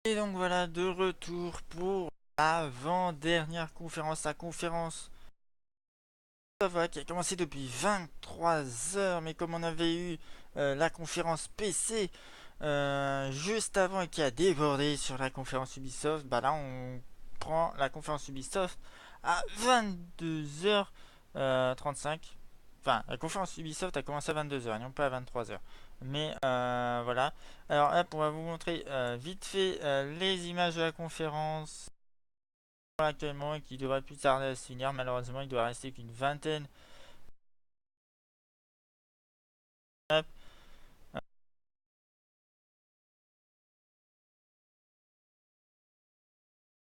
Et donc voilà, de retour pour l'avant-dernière conférence, la conférence voilà, qui a commencé depuis 23 heures, mais comme on avait eu la conférence PC juste avant et qui a débordé sur la conférence Ubisoft, bah là on prend la conférence Ubisoft à 22h35. Enfin, la conférence Ubisoft a commencé à 22h, non pas à 23h. Mais voilà. Alors hop, on va vous montrer vite fait les images de la conférence actuellement et qui devrait plus tarder à se finir. Malheureusement, il doit rester qu'une vingtaine. Hop.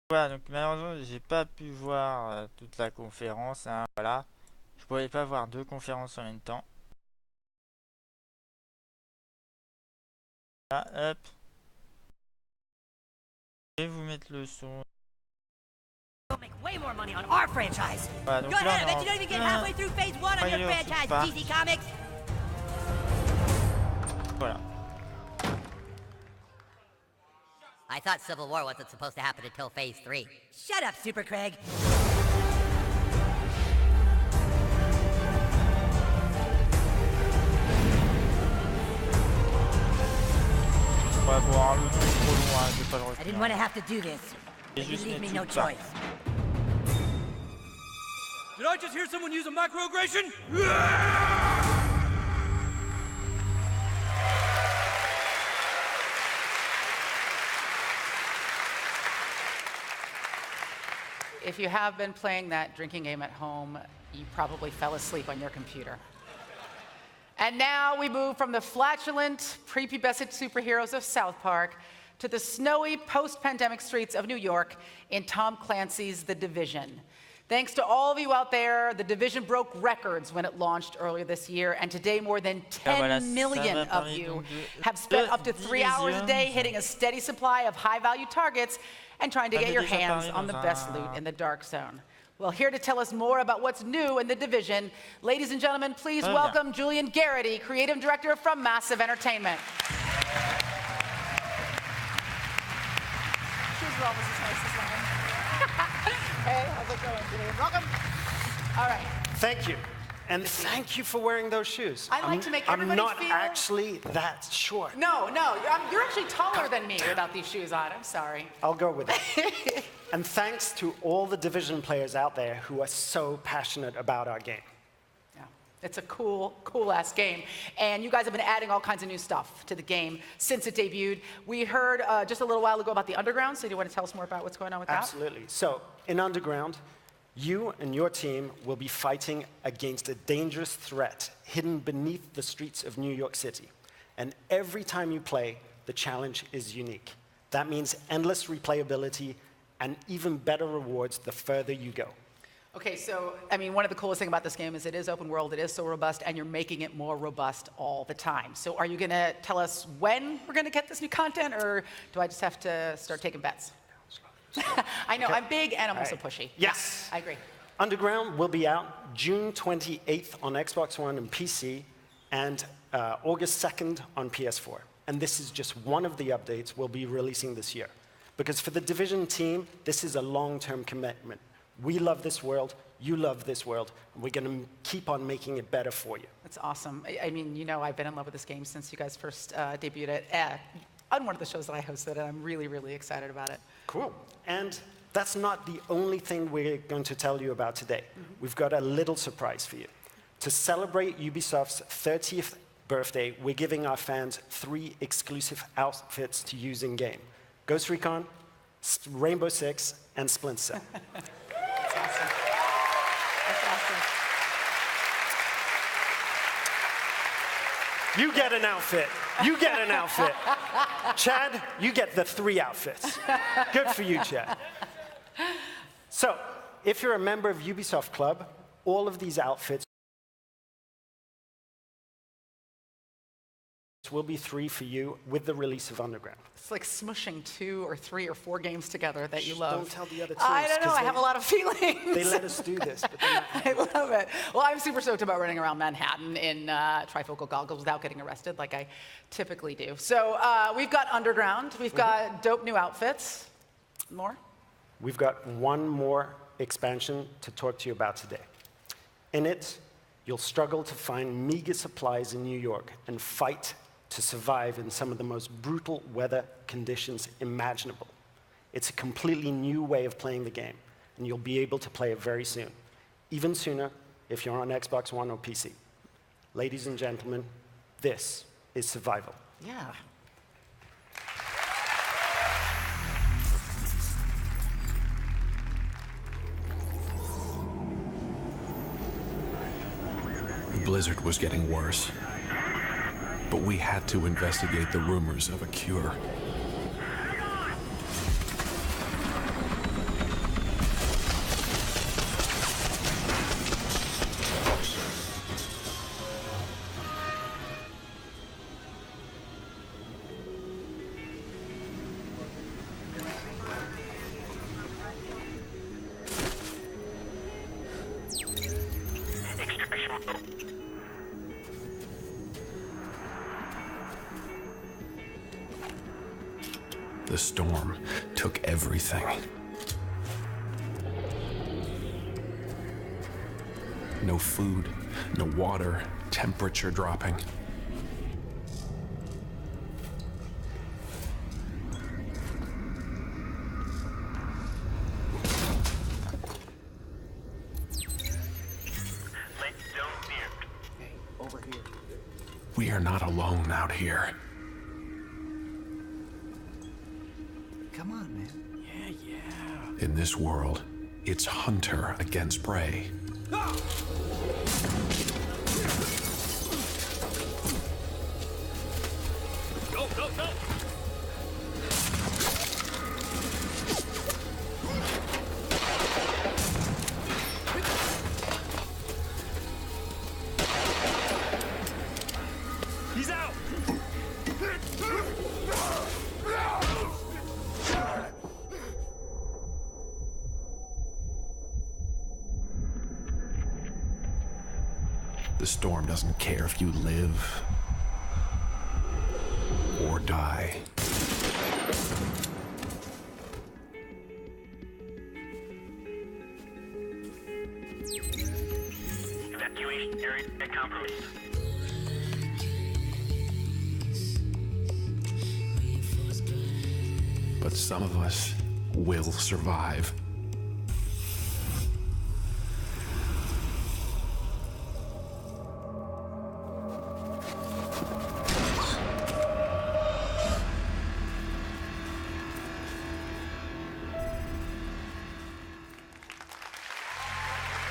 Voilà, donc malheureusement, j'ai pas pu voir toute la conférence, hein, voilà. Je pouvais pas voir deux conférences en même temps. Là, hop. Je vais vous mettre le son. We'll make way more money on our franchise. Voilà, donc Go là, ahead, I on bet est you don't even get halfway through phase 1 on your franchise, DC Comics. Voilà. I thought Civil War wasn't supposed to happen until phase 3. Shut up, Super Craig. On va voir le truc trop long, hein, je vais pas le I retenir. didn't want to have to do this, Et but you juste leave me mettre no tout ça. choice. Did I just hear someone use a microaggression? If you have been playing that drinking game at home, you probably fell asleep on your computer. And now we move from the flatulent, prepubescent superheroes of South Park to the snowy, post-pandemic streets of New York in Tom Clancy's The Division. Thanks to all of you out there, The Division broke records when it launched earlier this year, and today more than 10 million of you have spent up to 3 hours a day hitting a steady supply of high-value targets and trying to get your hands on the best loot in the Dark Zone. Well, here to tell us more about what's new in The Division, ladies and gentlemen, please welcome Julian Garrity, Creative Director from Massive Entertainment. Shoes are almost as nice as mine. Hey, how's it going, Julian? Welcome. All right. Thank you. And thank you for wearing those shoes. I like to make everybody I'm not feel... actually that short. No, you're actually taller than me without these shoes on. I'm sorry. I'll go with it. And thanks to all the Division players out there who are so passionate about our game. Yeah, it's a cool-ass game. And you guys have been adding all kinds of new stuff to the game since it debuted. We heard just a little while ago about the Underground, so do you want to tell us more about what's going on with that? Absolutely. So, in Underground, you and your team will be fighting against a dangerous threat hidden beneath the streets of New York City. And every time you play, the challenge is unique. That means endless replayability and even better rewards the further you go. Okay, so, I mean, one of the coolest things about this game is it is open world, it is so robust, and you're making it more robust all the time. So are you going to tell us when we're going to get this new content, or do I just have to start taking bets? I know, okay. I'm big and I'm also pushy. Yes. Yeah, I agree. Underground will be out June 28th on Xbox One and PC, and August 2nd on PS4. And this is just one of the updates we'll be releasing this year. Because for the Division team, this is a long-term commitment. We love this world, you love this world, and we're going to keep on making it better for you. That's awesome. I mean, you know, I've been in love with this game since you guys first debuted it on one of the shows that I hosted, and I'm really, really excited about it. Cool. And that's not the only thing we're going to tell you about today. We've got a little surprise for you. To celebrate Ubisoft's 30th birthday, we're giving our fans 3 exclusive outfits to use in-game. Ghost Recon, Rainbow Six, and Splinter Cell. That's awesome. That's awesome. You get an outfit. You get an outfit. Chad, you get the 3 outfits. Good for you, Chad. So, if you're a member of Ubisoft Club, all of these outfits will be 3 for you with the release of Underground. It's like smushing 2 or 3 or 4 games together that you love. Don't tell the other teams. I don't know. I have a lot of feelings. They let us do this, but they're not I love it. Well, I'm super stoked about running around Manhattan in trifocal goggles without getting arrested like I typically do. So we've got Underground. We've got dope new outfits. More? We've got one more expansion to talk to you about today. In it, you'll struggle to find meager supplies in New York and fight to survive in some of the most brutal weather conditions imaginable. It's a completely new way of playing the game, and you'll be able to play it very soon. Even sooner if you're on Xbox One or PC. Ladies and gentlemen, this is Survival. Yeah. The blizzard was getting worse, but we had to investigate the rumors of a cure. The storm took everything. No food, no water, temperature dropping. We are not alone out here. Come on, man. Yeah. In this world, it's hunter against prey. Go, go, go! He's out! The storm doesn't care if you live or die. Evacuation area compromised. But some of us will survive.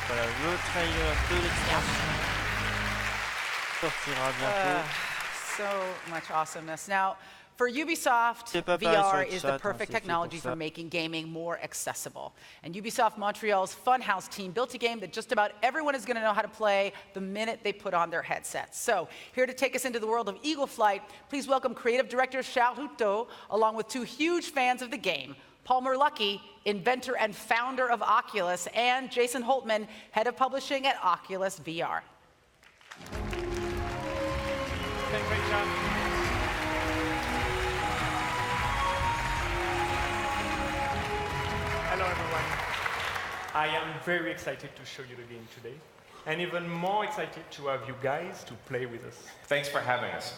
Voilà, le trailer de l'extension sortira bientôt. So much awesomeness. Now, for Ubisoft, J'ai pas parlé VR sur le is chat, the hein, perfect c'est fait technology pour for ça. making gaming more accessible. And Ubisoft Montreal's Funhouse team built a game that just about everyone is going to know how to play the minute they put on their headsets. So, here to take us into the world of Eagle Flight, please welcome creative director Charles Houteau, along with 2 huge fans of the game, Palmer Luckey, inventor and founder of Oculus, and Jason Holtman, head of publishing at Oculus VR. Great job. Hello everyone. I am very excited to show you the game today, and even more excited to have you guys to play with us. Thanks for having us.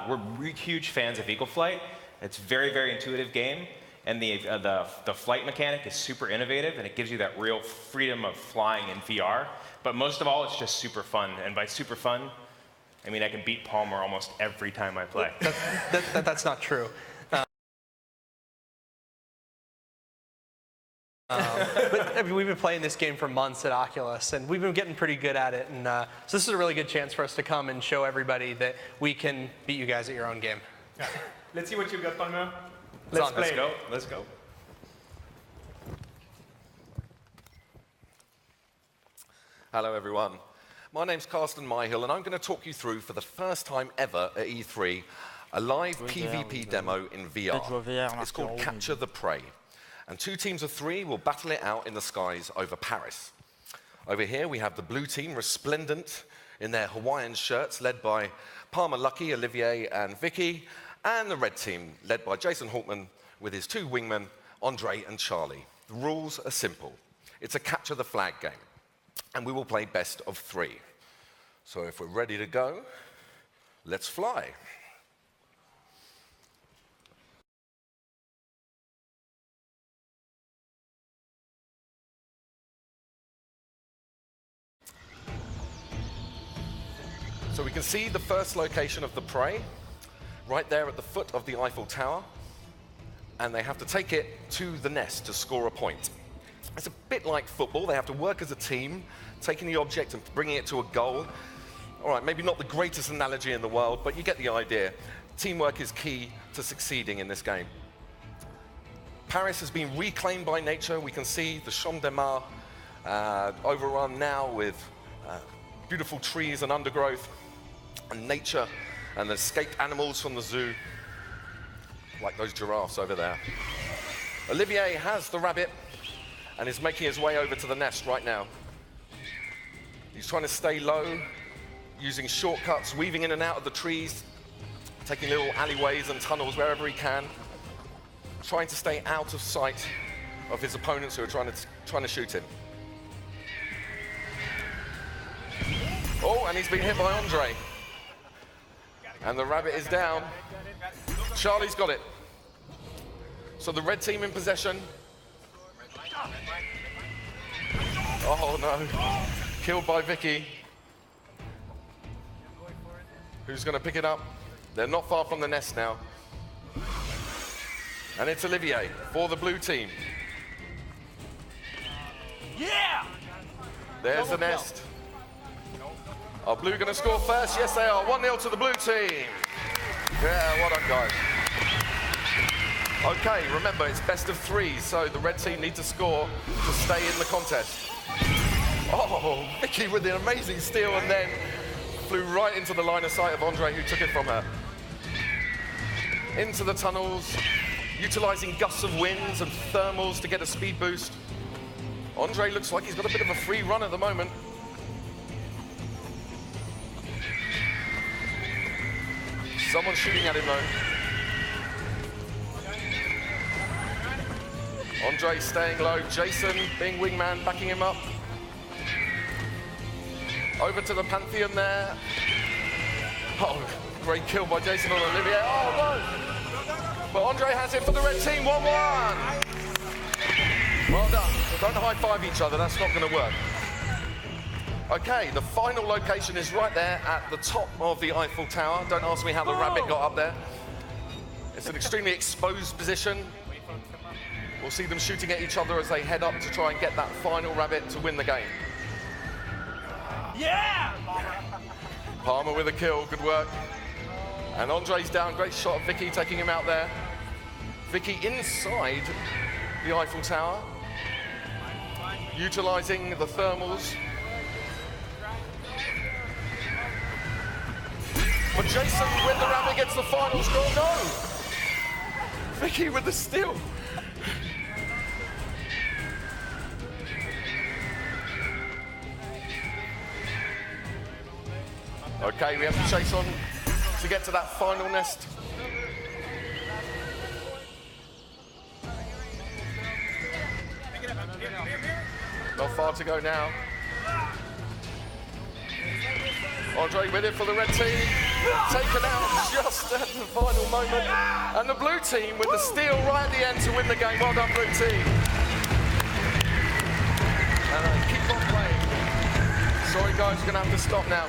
We're huge fans of Eagle Flight. It's a very, very intuitive game, and the flight mechanic is super innovative, and it gives you that real freedom of flying in VR. But most of all, it's just super fun, and by super fun, I mean I can beat Palmer almost every time I play. That's not true. But I mean, we've been playing this game for months at Oculus, and we've been getting pretty good at it. And so this is a really good chance for us to come and show everybody that we can beat you guys at your own game. Yeah. Let's see what you got, Palmer. Let's Let's play. Go. Let's go. Hello everyone. My name's Carsten Myhill, and I'm going to talk you through, for the first time ever at E3, a live PvP demo in VR. It's called Capture the Prey. And 2 teams of 3 will battle it out in the skies over Paris. Over here, we have the blue team, resplendent in their Hawaiian shirts, led by Palmer Lucky, Olivier, and Vicky, and the red team, led by Jason Holtman, with his 2 wingmen, Andre and Charlie. The rules are simple. It's a capture the flag game, and we will play best of 3. So if we're ready to go, let's fly. So we can see the first location of the prey, right there at the foot of the Eiffel Tower, and they have to take it to the nest to score a point. It's a bit like football. They have to work as a team, taking the object and bringing it to a goal. All right, maybe not the greatest analogy in the world, but you get the idea. Teamwork is key to succeeding in this game. Paris has been reclaimed by nature. We can see the Champ de Mars overrun now with beautiful trees and undergrowth, and nature and the escaped animals from the zoo, like those giraffes over there. Olivier has the rabbit and is making his way over to the nest right now. He's trying to stay low, using shortcuts, weaving in and out of the trees, taking little alleyways and tunnels wherever he can, trying to stay out of sight of his opponents who are trying to shoot him. Oh, and he's been hit by Andre. And the rabbit is down. Charlie's got it. So the red team in possession. Oh no, killed by Vicky. Who's going to pick it up? They're not far from the nest now. And it's Olivier for the blue team. Yeah! There's the nest. Are blue going to score first? Yes, they are. 1-0 to the blue team. Yeah, well done, guys. Okay, remember, it's best of 3, so the red team need to score to stay in the contest. Oh, Vicky with the amazing steal and then flew right into the line of sight of Andre, who took it from her. Into the tunnels, utilizing gusts of winds and thermals to get a speed boost. Andre looks like he's got a bit of a free run at the moment. Someone's shooting at him though. Andre staying low, Jason being wingman, backing him up. Over to the Pantheon there. Oh, great kill by Jason on Olivier. Oh no! But Andre has it for the red team, 1-1. Well done. Don't high-five each other, that's not going to work. Okay, the final location is right there at the top of the Eiffel Tower. Don't ask me how the rabbit got up there. It's an extremely exposed position. We'll see them shooting at each other as they head up to try and get that final rabbit to win the game. Yeah! Palmer with a kill, good work. And Andre's down, great shot of Vicky taking him out there. Vicky inside the Eiffel Tower, utilizing the thermals. But Jason, when the rabbit gets the final score, no! Vicky with the steal. Okay, we have to chase on to get to that final nest. Not far to go now. Andre with it for the red team. Taken out just at the final moment. And the blue team with the steal right at the end to win the game. Well done, blue team. And keep on playing. Sorry guys, you're going to have to stop now.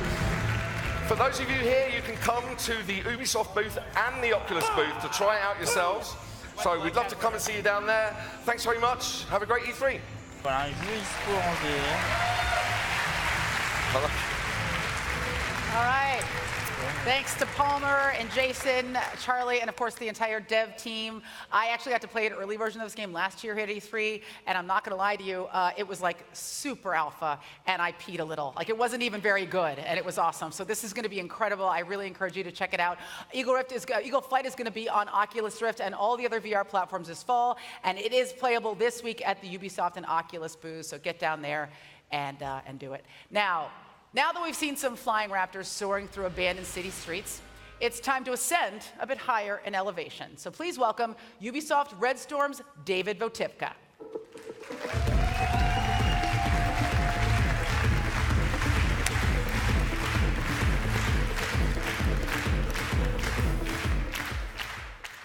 For those of you here, you can come to the Ubisoft booth and the Oculus booth to try it out yourselves. So we'd love to come and see you down there. Thanks very much. Have a great E3. Voilà, un jeu e-sport en VR. All right. Thanks to Palmer and Jason, Charlie, and of course the entire dev team. I actually got to play an early version of this game last year here at E3, and I'm not going to lie to you, it was like super alpha, and I peed a little. Like it wasn't even very good, and it was awesome. So this is going to be incredible. I really encourage you to check it out. Eagle Flight is going to be on Oculus Rift and all the other VR platforms this fall, and it is playable this week at the Ubisoft and Oculus booths. So get down there and do it. Now that we've seen some flying raptors soaring through abandoned city streets, it's time to ascend a bit higher in elevation. So please welcome Ubisoft Red Storm's David Votipka.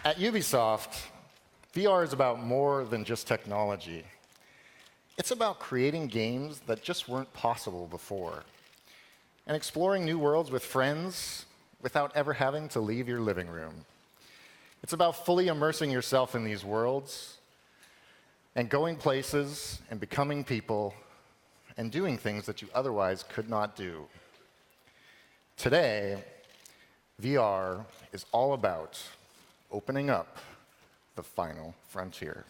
At Ubisoft, VR is about more than just technology. It's about creating games that just weren't possible before, and exploring new worlds with friends without ever having to leave your living room. It's about fully immersing yourself in these worlds and going places and becoming people and doing things that you otherwise could not do. Today, VR is all about opening up the final frontier.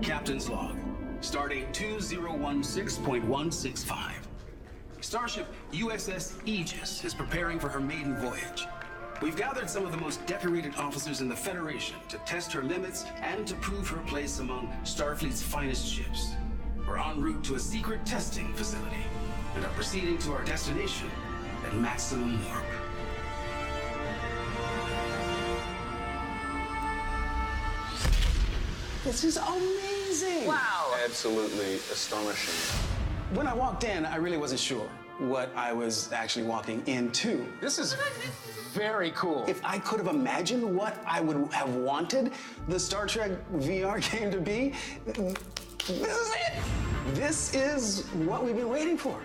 Captain's log. Stardate 2016.165. Starship USS Aegis is preparing for her maiden voyage. We've gathered some of the most decorated officers in the Federation to test her limits and to prove her place among Starfleet's finest ships. We're en route to a secret testing facility and are proceeding to our destination at maximum warp. This is amazing! Wow! Absolutely astonishing. When I walked in, I really wasn't sure what I was actually walking into. This is very cool. If I could have imagined what I would have wanted the Star Trek VR game to be, this is it! This is what we've been waiting for.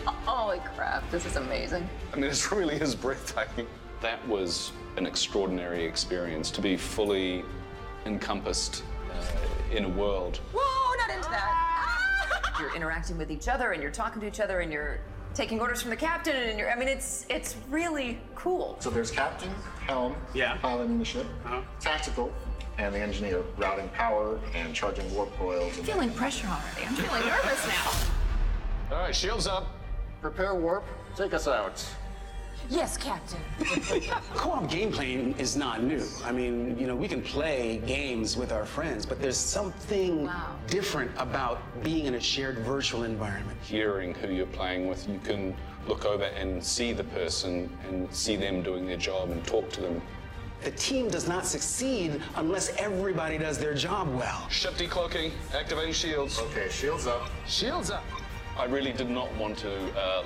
Holy crap, this is amazing. I mean, it really is breathtaking. That was an extraordinary experience to be fully encompassed in a world. Whoa, not into that. You're interacting with each other and you're talking to each other and you're taking orders from the captain and I mean, it's really cool. So there's captain, helm, piloting the ship, tactical, and the engineer routing power and charging warp coils. I'm feeling pressure already. I'm feeling nervous now. All right, shields up. Prepare warp, take us out. Yes, Captain. Co-op gameplay is not new. I mean, you know, we can play games with our friends, but there's something different about being in a shared virtual environment. Hearing who you're playing with, you can look over and see the person and see them doing their job and talk to them. The team does not succeed unless everybody does their job well. Ship decloaking, activating shields. Okay, shields up. Shields up. I really did not want to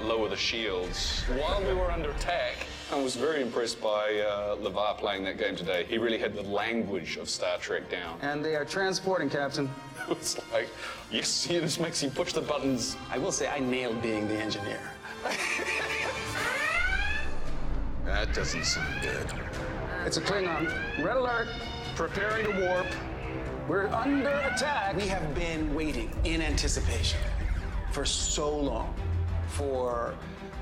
lower the shields while we were under attack. I was very impressed by LeVar playing that game today. He really had the language of Star Trek down. And they are transporting, Captain. It's like, yes, this makes you push the buttons. I will say I nailed being the engineer. That doesn't sound good. It's a Klingon. Red alert. Preparing to warp. We're under attack. We have been waiting in anticipation for so long for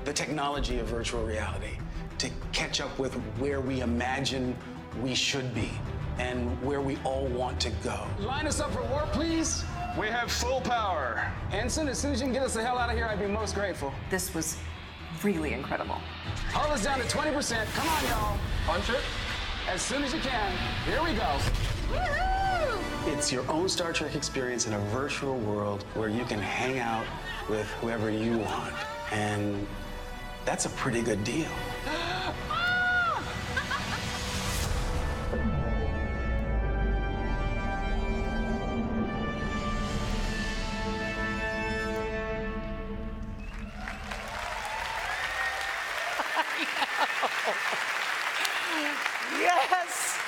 the technology of virtual reality to catch up with where we imagine we should be and where we all want to go. Line us up for warp, please. We have full power. Ensign, as soon as you can get us the hell out of here, I'd be most grateful. This was really incredible. Hull is down to 20%. Come on, y'all. Punch it. As soon as you can. Here we go. Woohoo! It's your own Star Trek experience in a virtual world where you can hang out with whoever you want. And that's a pretty good deal. Yes!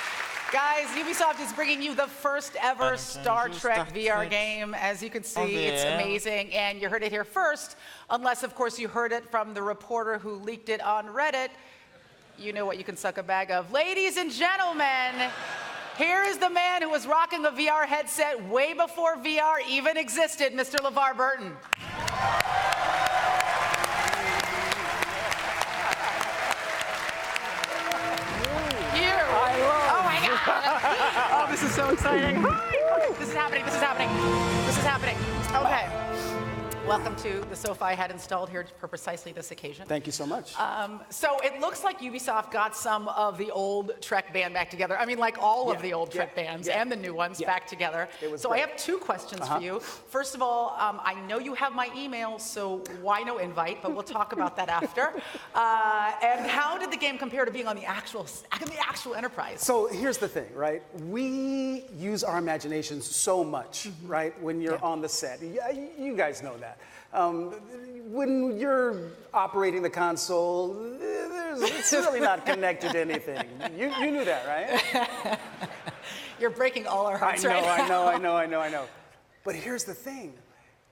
Guys, guys, Ubisoft is bringing you the first ever Star Trek VR game. As you can see, it's amazing, and you heard it here first, unless, of course, you heard it from the reporter who leaked it on Reddit. You know what you can suck a bag of. Ladies and gentlemen, here is the man who was rocking a VR headset way before VR even existed, Mr. LeVar Burton. Oh my God! Oh, this is so exciting. This is happening, this is happening. This is happening. Okay. Welcome to the sofa I had installed here for precisely this occasion. Thank you so much. So it looks like Ubisoft got some of the old Trek band back together. I mean, like all of the old Trek bands and the new ones back together. So great. I have two questions for you. First of all, I know you have my email, so why no invite? But we'll talk about that after. And how did the game compare to being on the actual Enterprise? So here's the thing, right? We use our imaginations so much, right? When you're on the set, you guys know that. When you're operating the console, it's really not connected to anything. You knew that, right? You're breaking all our hearts right now. I know. But here's the thing.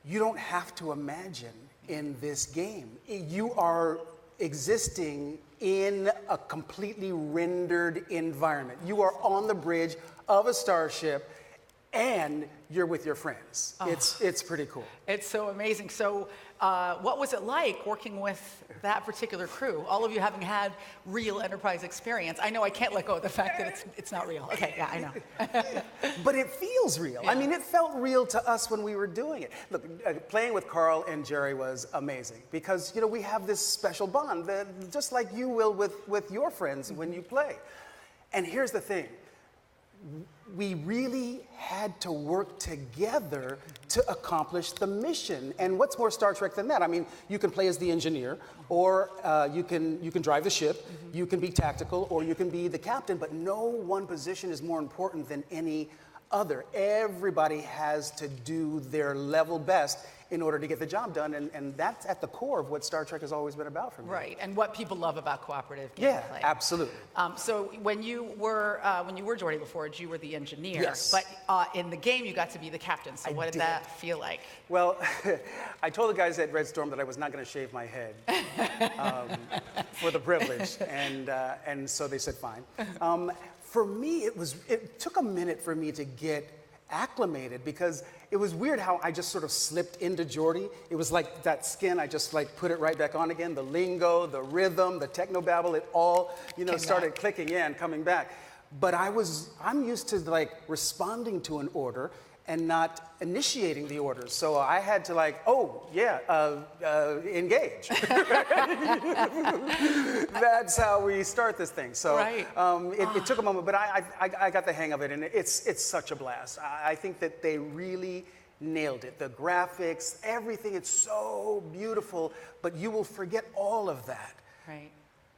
You don't have to imagine in this game. You are existing in a completely rendered environment. You are on the bridge of a starship and you're with your friends. Oh. It's pretty cool. It's so amazing. So what was it like working with that particular crew? All of you having had real Enterprise experience. I know I can't let go of the fact that it's not real. Okay, yeah, I know. But it feels real. Yeah. I mean, it felt real to us when we were doing it. Look, playing with Carl and Jerry was amazing because, you know, we have this special bond, that, just like you will with your friends when you play. And here's the thing. We really had to work together to accomplish the mission. And what's more Star Trek than that? I mean, you can play as the engineer, or you can drive the ship, you can be tactical, or you can be the captain, but no one position is more important than any other. Everybody has to do their level best in order to get the job done, and that's at the core of what Star Trek has always been about for me. Right, and what people love about cooperative gameplay. Yeah, absolutely. So when you were Jordy before, you were the engineer. Yes. But in the game, you got to be the captain. So what did that feel like? Well, I told the guys at Red Storm that I was not going to shave my head for the privilege, and so they said fine. For me, it took a minute for me to get acclimated because it was weird how I just sort of slipped into Jordy. It was like that skin, I just like put it right back on again. The lingo, the rhythm, the technobabble, it all, started clicking in, coming back. But I'm used to like responding to an order and not initiating the orders. So I had to engage. That's how we start this thing. So it took a moment, but I got the hang of it, and it's such a blast. I think that they really nailed it. The graphics, everything, it's so beautiful, but you will forget all of that. Right.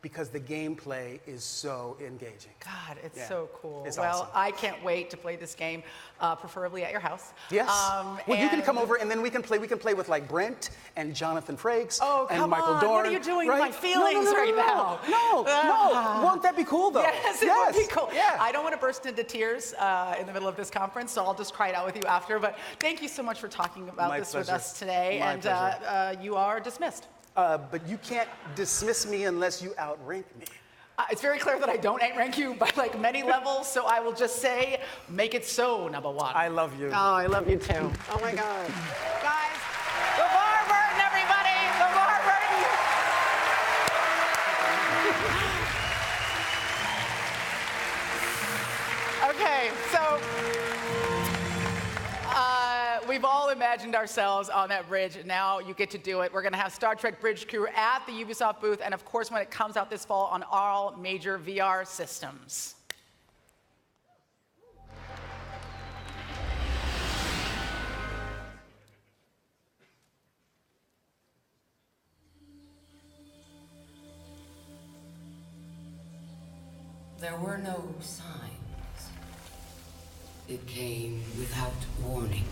Because the gameplay is so engaging. God, it's so cool. It's well, awesome. I can't wait to play this game, preferably at your house. Yes. Well, you can come over and then we can play with like Brent and Jonathan Frakes and Michael Dorn. What are you doing to my feelings now? No. Won't that be cool though? Yes, it would be cool. Yeah. I don't want to burst into tears in the middle of this conference, so I'll just cry it out with you after. But thank you so much for talking about this with us today. My pleasure. You are dismissed. But you can't dismiss me unless you outrank me. It's very clear that I don't outrank you by like many levels, so I will just say, make it so, number one. I love you. Oh, I love you too. Oh my God. Guys, LeVar Burton, everybody! LeVar Burton! Okay, so we've all imagined ourselves on that bridge. Now you get to do it. We're going to have Star Trek Bridge Crew at the Ubisoft booth, and of course when it comes out this fall on all major VR systems. There were no signs. It came without warning.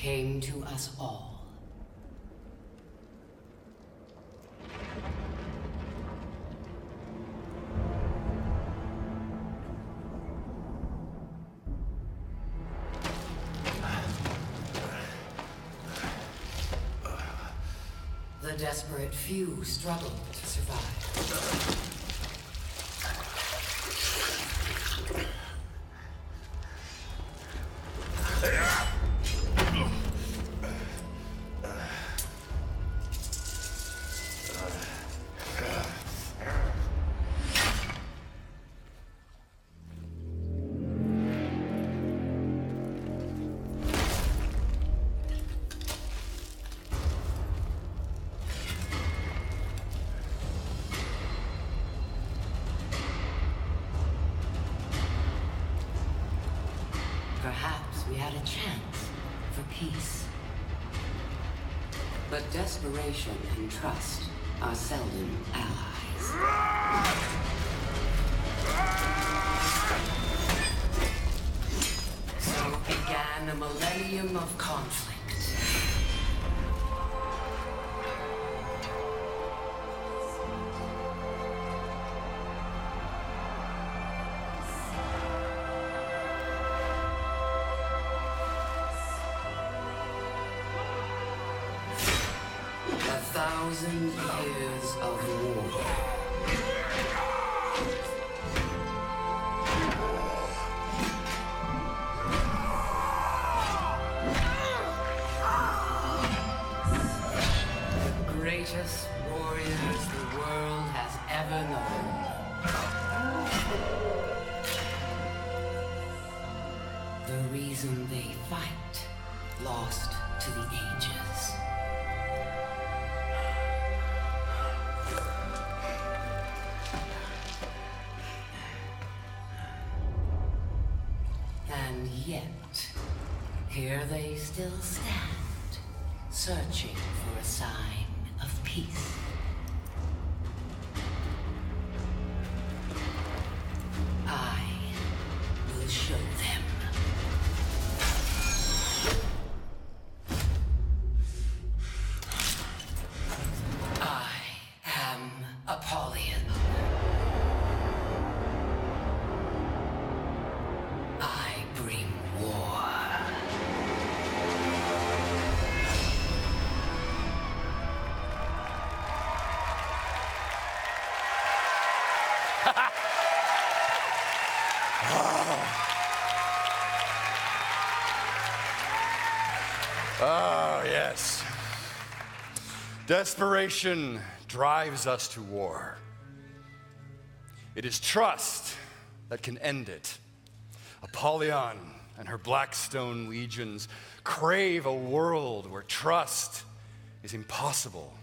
came to us all. The desperate few struggled to survive. Perhaps we had a chance for peace. But desperation and trust are seldom allies. So began a millennium of conflict. A 1,000 years of war. The greatest warriors the world has ever known. The reason they fight, lost to the ages. And yet, here they still stand, searching for a sign of peace. I will show them. I am Apollyon. I bring war. Oh, yes. Desperation drives us to war. It is trust that can end it. Apollyon and her Blackstone legions crave a world where trust is impossible,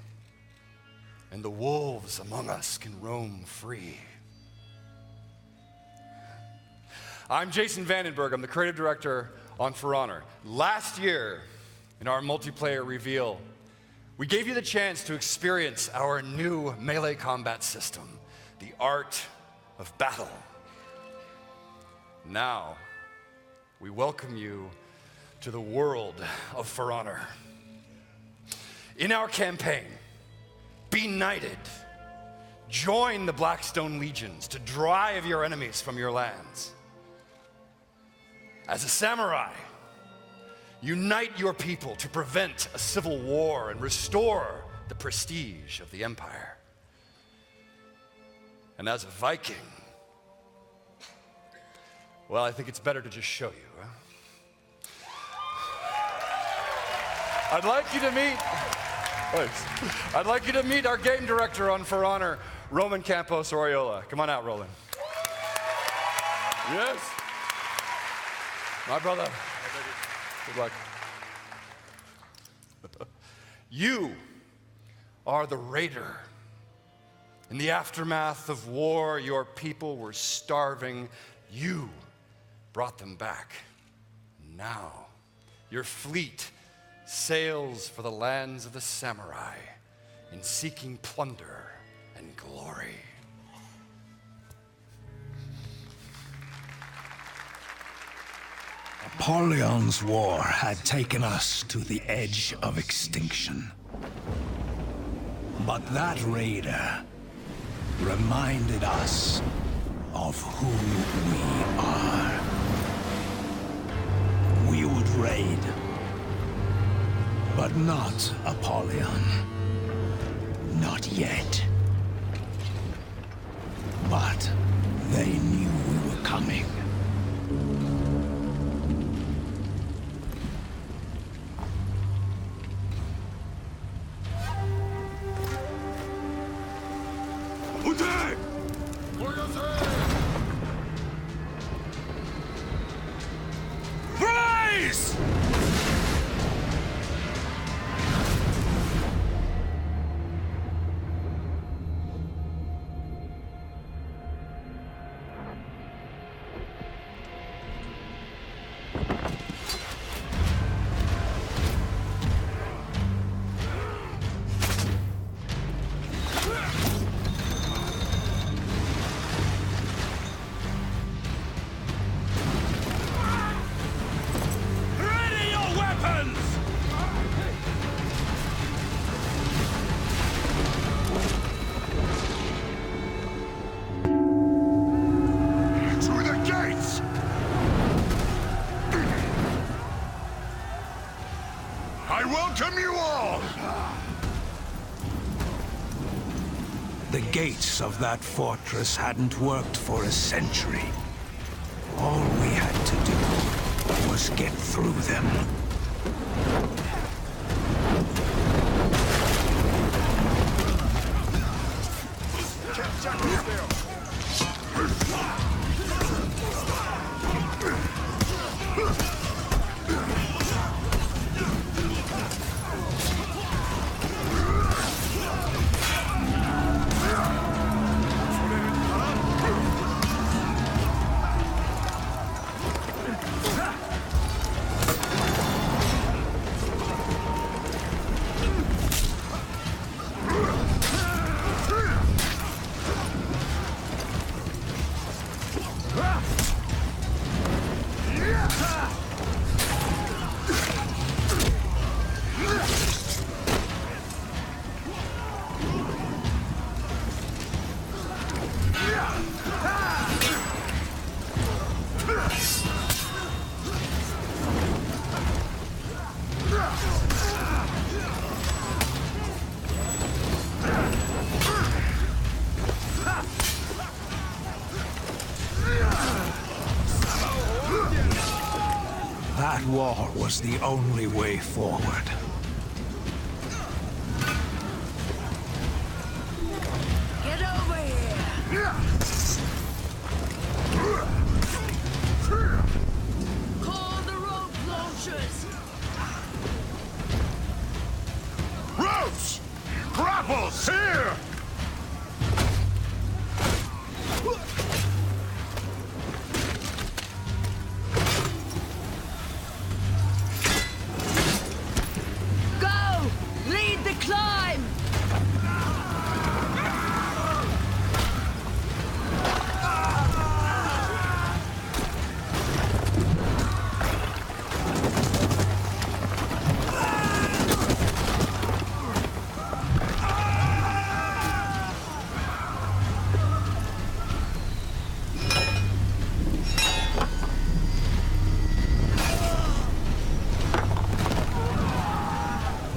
and the wolves among us can roam free. I'm Jason Vandenberg. I'm the creative director on For Honor. Last year, in our multiplayer reveal, we gave you the chance to experience our new melee combat system, the art of battle. Now, we welcome you to the world of For Honor. In our campaign, be knighted. Join the Blackstone legions to drive your enemies from your lands. As a samurai, unite your people to prevent a civil war and restore the prestige of the empire. And as a Viking, well, I think it's better to just show you, huh? I'd like you to meet our game director on For Honor, Roman Campos Oriola. Come on out, Roland. Yes. My brother. Good luck. You are the raider. In the aftermath of war, your people were starving. You brought them back. Now, your fleet sails for the lands of the samurai in seeking plunder and glory. Apollion's war had taken us to the edge of extinction. But that raider reminded us of who we are. We would raid, but not Apollon. Not yet. But they knew we were coming. Rise! Ready your weapons! To the gates! I welcome you all! The gates of that fortress hadn't worked for a century. All we had to do was get through them. That wall was the only way forward. Get over here! Call the rope launchers! Ropes! Grapples here! Go! Lead the climb!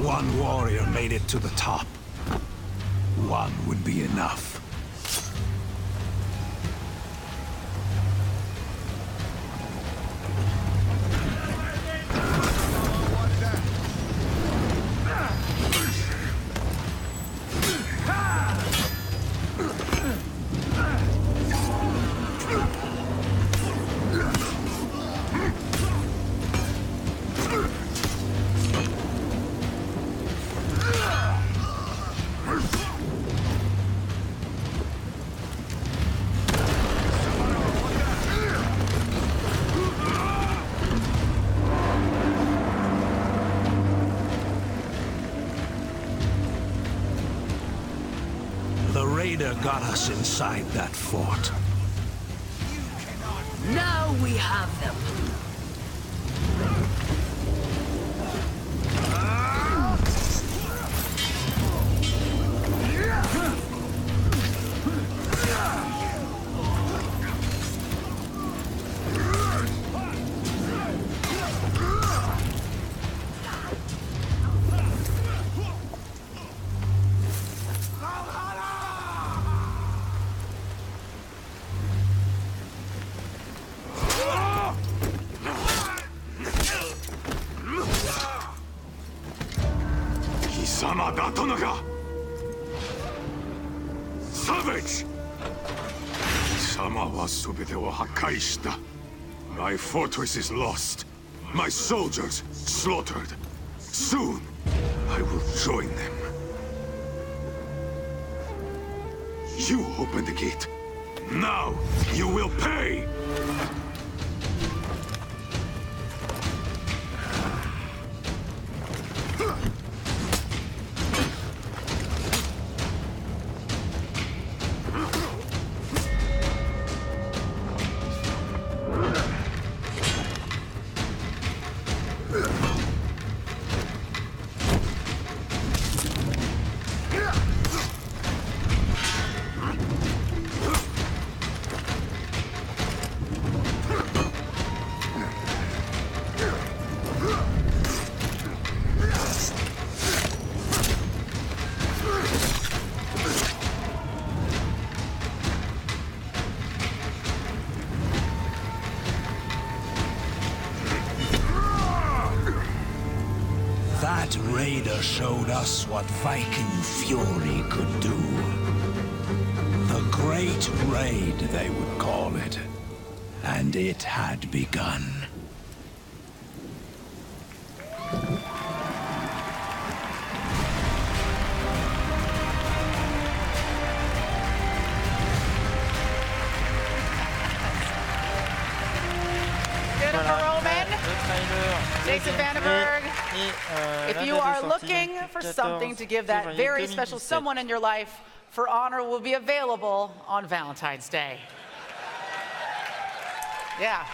One warrior made it to the top. One would be enough. The raider got us inside that fort. Now we have them. 様だとのか Savage! 貴様は全てを破壊した My fortress is lost. My soldiers slaughtered. Soon, I will join them. You open the gate. Now, you will pay! That raider showed us what Viking fury could do. The Great Raid, they would call it. And it had begun. Jason Vandenberg. If you are looking for something to give that very special someone in your life, For Honor will be available on Valentine's Day. Yeah,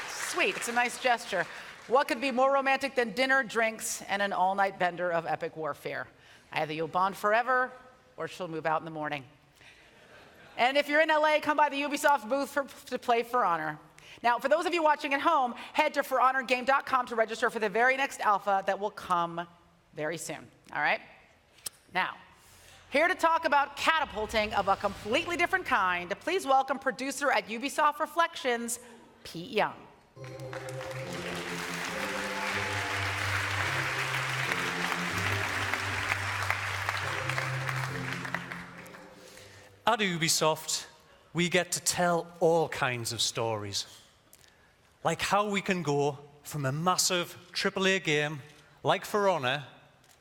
sweet, it's a nice gesture. What could be more romantic than dinner, drinks, and an all-night bender of epic warfare? Either you'll bond forever, or she'll move out in the morning. And if you're in LA, come by the Ubisoft booth to play For Honor. Now, for those of you watching at home, head to forhonorgame.com to register for the very next alpha that will come very soon, all right? Now, here to talk about catapulting of a completely different kind, please welcome producer at Ubisoft Reflections, Pete Young. At Ubisoft, we get to tell all kinds of stories. Like how we can go from a massive AAA game like For Honor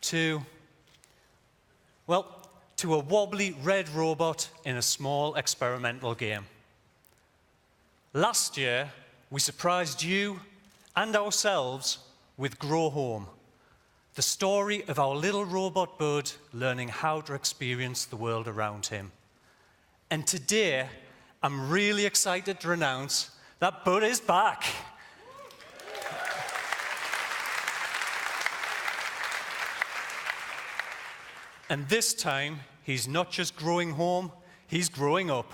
to, well, to a wobbly red robot in a small experimental game. Last year, we surprised you and ourselves with Grow Home, the story of our little robot bud learning how to experience the world around him. And today, I'm really excited to announce that Bud is back. And this time, he's not just growing home, he's growing up.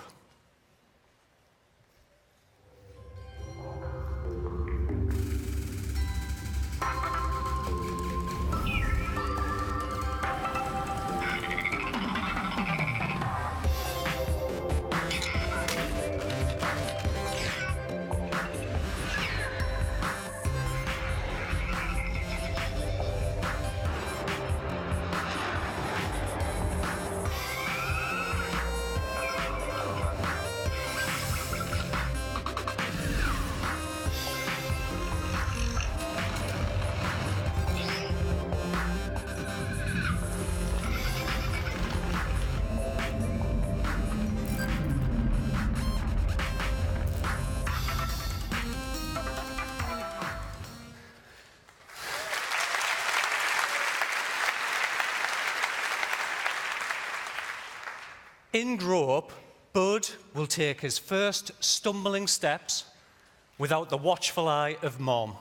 In Grow Up, Bud will take his first stumbling steps without the watchful eye of Mom,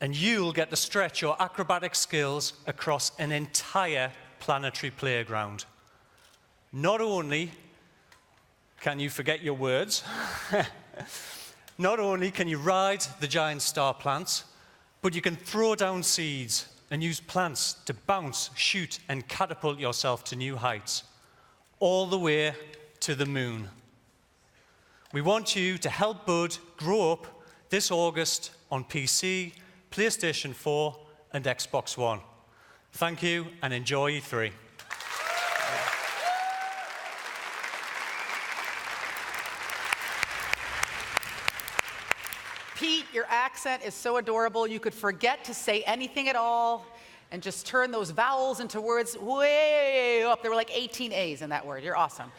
and you'll get to stretch your acrobatic skills across an entire planetary playground. Not only can you forget your words, not only can you ride the giant star plants, but you can throw down seeds and use plants to bounce, shoot, and catapult yourself to new heights, all the way to the moon. We want you to help Bud grow up this August on PC, PlayStation 4, and Xbox One. Thank you and enjoy E3. Pete, your accent is so adorable, you could forget to say anything at all and just turn those vowels into words way up. There were like 18 A's in that word. You're awesome.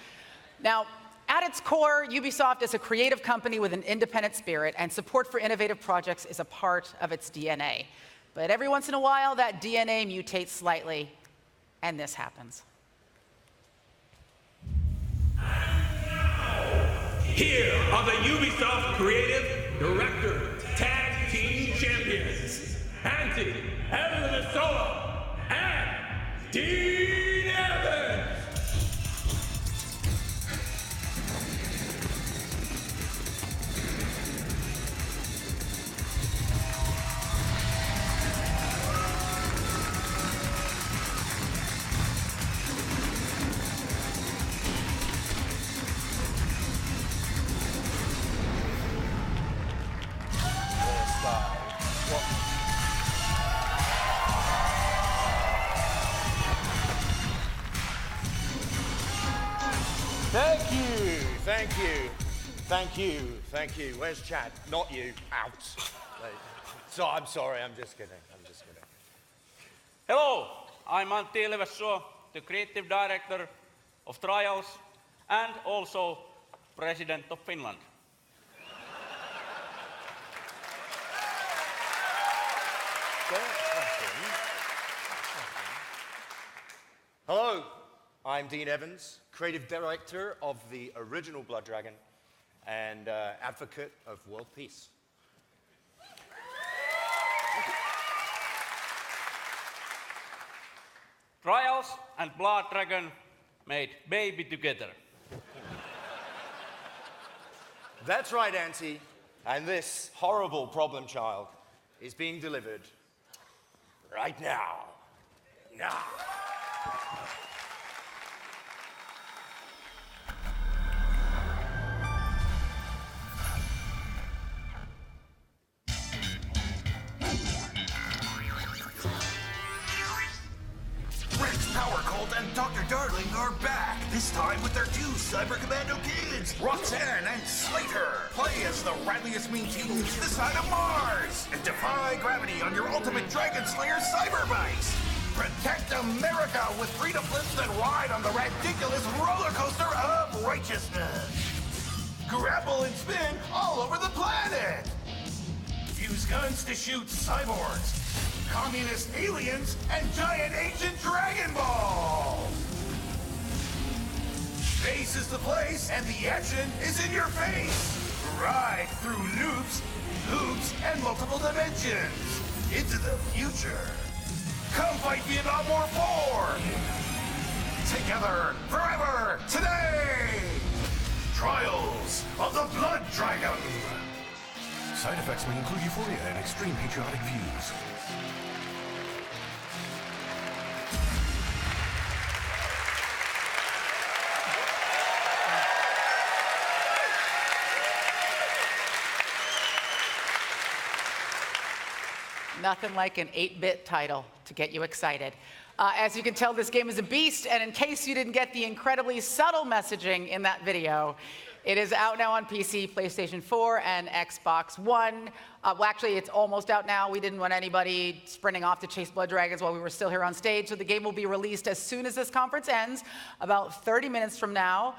Now, at its core, Ubisoft is a creative company with an independent spirit, and support for innovative projects is a part of its DNA. But every once in a while, that DNA mutates slightly, and this happens. Here are the Ubisoft Creative Director Tag Team Champions, Andy Elminasoa and Dean Evans. Thank you, thank you, thank you, thank you. Where's Chad? Not you. Out. So I'm sorry, I'm just kidding, Hello, I'm Antti Elminasoa, the Creative Director of Trials and also President of Finland. Hello, I'm Dean Evans, Creative Director of the original Blood Dragon and advocate of world peace. Trials and Blood Dragon made baby together. That's right, Auntie. And this horrible problem child is being delivered right now. Now. Power Cult and Dr. Darling are back, this time with their two Cyber Commando kids, Roxanne and Slater. Play as the ratliest mean teens this side of Mars, and defy gravity on your ultimate Dragon Slayer cyber bikes. Protect America with freedom flips that ride on the ridiculous roller coaster of righteousness. Grapple and spin all over the planet. Use guns to shoot cyborgs, communist aliens, and giant ancient Dragon Balls! Space is the place, and the action is in your face! Ride through loops, hoops, and multiple dimensions into the future. Come fight Vietnam War 4! Together, forever, today! Trials of the Blood Dragon! Side effects may include euphoria and extreme patriotic views. Nothing like an 8-bit title to get you excited. As you can tell, this game is a beast, and in case you didn't get the incredibly subtle messaging in that video, it is out now on PC, PlayStation 4, and Xbox One. Well, actually, it's almost out now. We didn't want anybody sprinting off to chase blood dragons while we were still here on stage, so the game will be released as soon as this conference ends, about 30 minutes from now.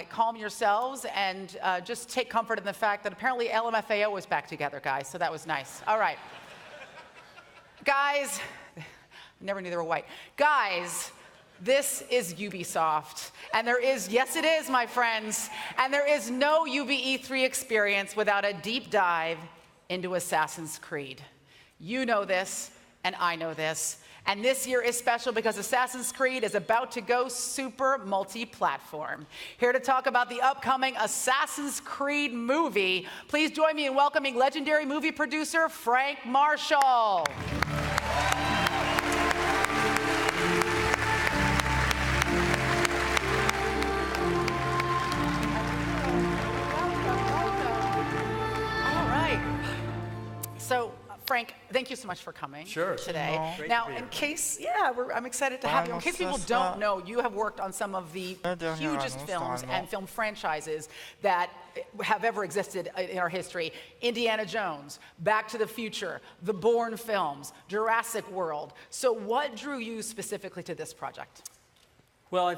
Calm yourselves and just take comfort in the fact that apparently LMFAO is back together, guys, so that was nice. All right. Guys, I never knew they were white. Guys, this is Ubisoft. And there is, yes it is, my friends, and there is no UBE3 experience without a deep dive into Assassin's Creed. You know this, and I know this. And this year is special because Assassin's Creed is about to go super multi-platform. Here to talk about the upcoming Assassin's Creed movie, please join me in welcoming legendary movie producer Frank Marshall. So Frank, thank you so much for coming today. No. Great Now, to be in here. case, I'm excited to have you. In case people don't know, you have worked on some of the hugest films and film franchises that have ever existed in our history. Indiana Jones, Back to the Future, the Bourne films, Jurassic World. So what drew you specifically to this project? Well, I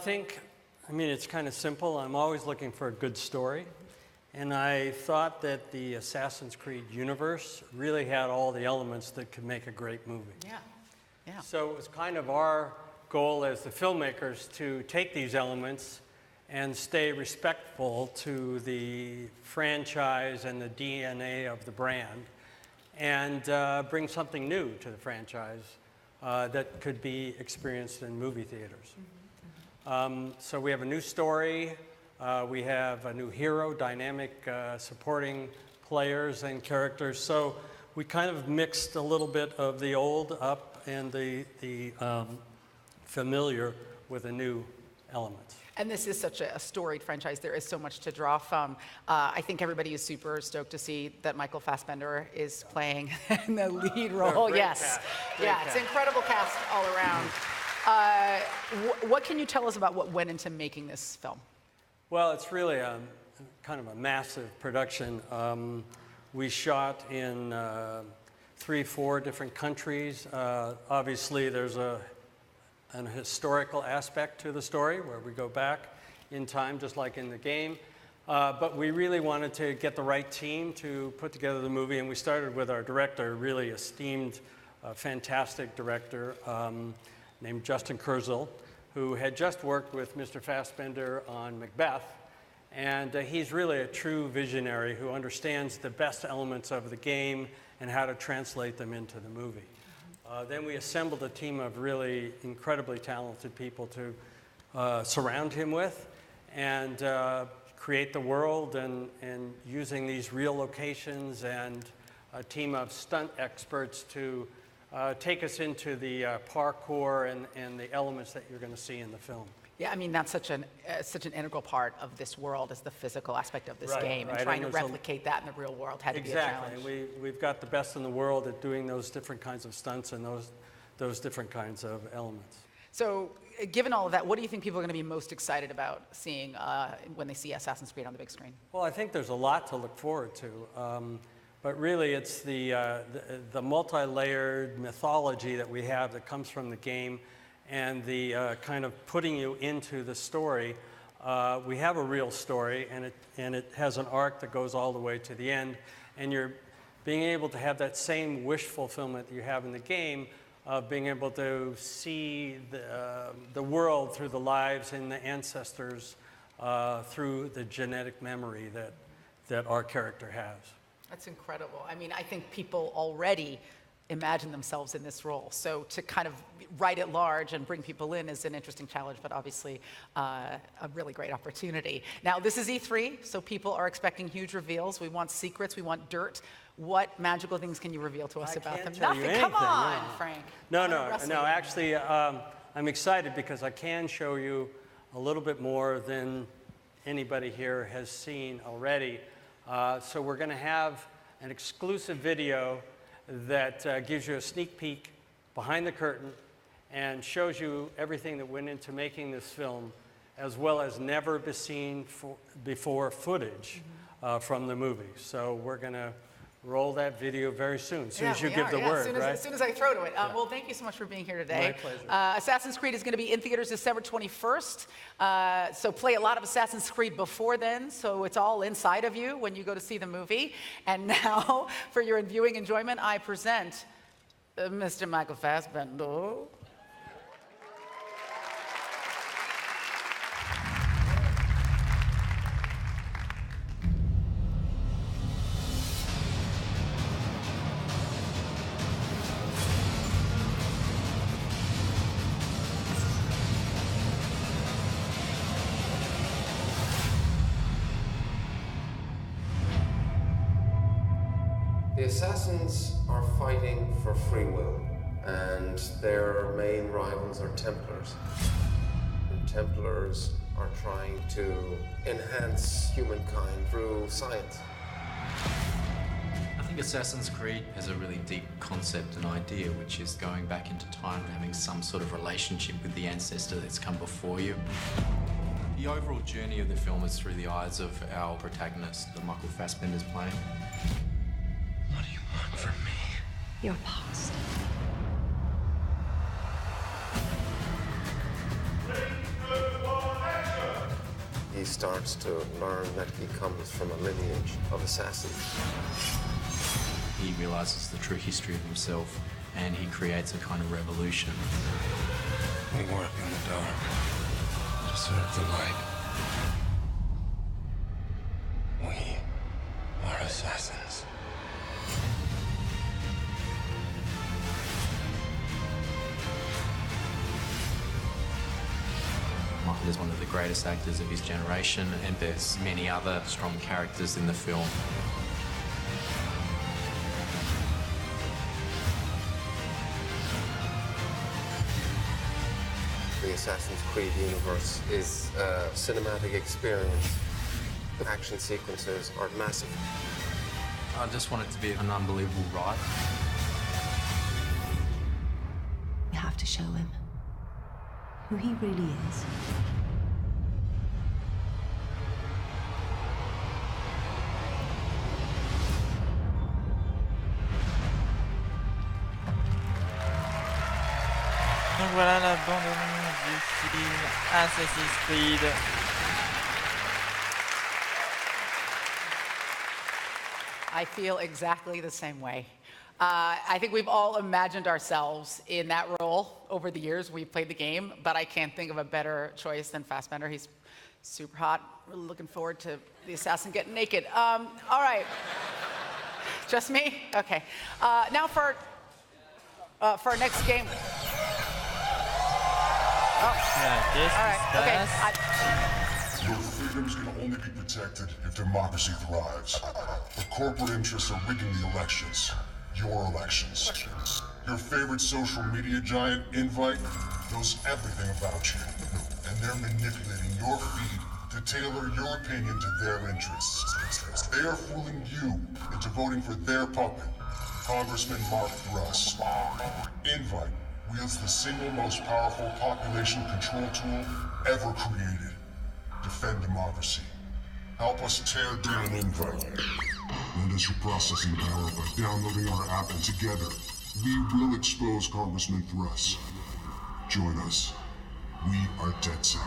mean, it's kind of simple. I'm always looking for a good story. And I thought that the Assassin's Creed universe really had all the elements that could make a great movie. Yeah. So it was kind of our goal as the filmmakers to take these elements and stay respectful to the franchise and the DNA of the brand and bring something new to the franchise that could be experienced in movie theaters. So we have a new story. We have a new hero, dynamic supporting players and characters. So we kind of mixed a little bit of the old up and the familiar with the new elements. And this is such a storied franchise. There is so much to draw from. I think everybody is super stoked to see that Michael Fassbender is playing in the lead role. Yes. It's an incredible cast all around. What can you tell us about what went into making this film? Well, it's really kind of a massive production. We shot in 3-4 different countries. Obviously, there's an historical aspect to the story where we go back in time, just like in the game. But we really wanted to get the right team to put together the movie, and we started with our director, really esteemed, fantastic director named Justin Kurzel, who had just worked with Mr. Fassbender on Macbeth. And he's really a true visionary who understands the best elements of the game and how to translate them into the movie. Then we assembled a team of really incredibly talented people to surround him with and create the world and using these real locations and a team of stunt experts to take us into the parkour and the elements that you're going to see in the film. Yeah, I mean, that's such an integral part of this world is the physical aspect of this game. And trying to replicate that in the real world had to be a challenge. Exactly. We've got the best in the world at doing those different kinds of stunts and those different kinds of elements. So, given all of that, what do you think people are going to be most excited about seeing when they see Assassin's Creed on the big screen? Well, I think there's a lot to look forward to. But really, it's the multi-layered mythology that we have that comes from the game and the kind of putting you into the story. We have a real story, and it has an arc that goes all the way to the end. And you're being able to have that same wish fulfillment that you have in the game of being able to see the world through the lives and the ancestors through the genetic memory that our character has. That's incredible. I mean, I think people already imagine themselves in this role. So to kind of write it large and bring people in is an interesting challenge, but obviously a really great opportunity. Now, this is E3, so people are expecting huge reveals. We want secrets, we want dirt. What magical things can you reveal to us about them? Nothing. Come on, Frank. No. Actually, I'm excited because I can show you a little bit more than anybody here has seen already. So we're going to have an exclusive video that gives you a sneak peek behind the curtain and shows you everything that went into making this film, as well as never seen before footage from the movie. So we're going to roll that video very soon, as soon as you give the word, right? As soon as I throw to it. Well, thank you so much for being here today. My pleasure. Assassin's Creed is going to be in theaters December 21st. So play a lot of Assassin's Creed before then, so it's all inside of you when you go to see the movie. And now, for your viewing enjoyment, I present Mr. Michael Fassbender. The Assassins are fighting for free will, and their main rivals are Templars. And Templars are trying to enhance humankind through science. I think think Assassin's Creed has a really deep concept and idea, which is going back into time and having some sort of relationship with the ancestor that's come before you. The overall journey of the film is through the eyes of our protagonist, the Michael Fassbender's playing. What do you want from me? Your past. He starts to learn that he comes from a lineage of assassins. He realizes the true history of himself, and he creates a kind of revolution. We work in the dark to serve the light. We are assassins. Michael is one of the greatest actors of his generation, and there's many other strong characters in the film. The Assassin's Creed universe is a cinematic experience. The action sequences are massive. I just want it to be an unbelievable ride. We have to show him who he really is. Donc voilà la bande-annonce du film Assassin's Creed. I feel exactly the same way. I think we've all imagined ourselves in that role over the years we've played the game, but I can't think of a better choice than Fassbender. He's super hot. Really looking forward to the assassin getting naked. All right. Just me? Okay. Now for our next game. Oh. Yeah, all right. Okay. Your freedoms can only be protected if democracy thrives. The corporate interests are rigging the elections. Your elections. Your favorite social media giant, Invite, knows everything about you. And they're manipulating your feed to tailor your opinion to their interests. They are fooling you into voting for their puppet, Congressman Mark Thrust. Invite wields the single most powerful population control tool ever created. Defend democracy. Help us tear down Invite. Lend us your processing power by downloading our app, and together, we will expose Congressman Thrust. Join us. We are DedSec.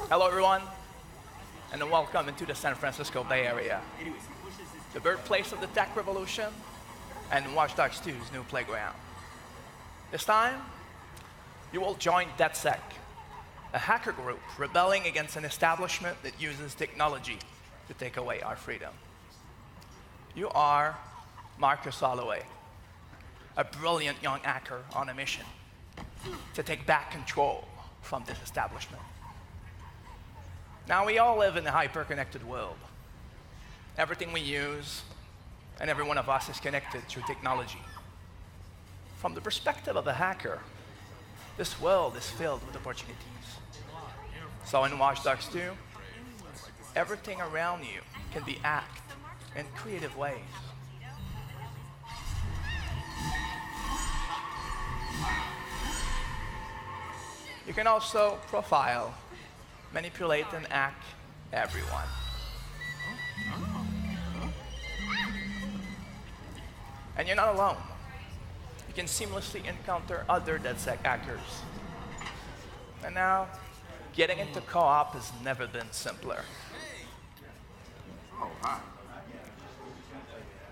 Hello everyone, and welcome into the San Francisco Bay Area, the birthplace of the tech revolution and Watch Dogs 2's new playground. This time, you will join DedSec, a hacker group rebelling against an establishment that uses technology to take away our freedom. You are Marcus Holloway, a brilliant young hacker on a mission to take back control from this establishment. Now, we all live in a hyper-connected world. Everything we use and every one of us is connected through technology. From the perspective of a hacker, this world is filled with opportunities. So in Watch Dogs 2, everything around you can be hacked in creative ways. You can also profile, manipulate, and hack everyone. And you're not alone. You can seamlessly encounter other DedSec hackers. And now, getting into co-op has never been simpler.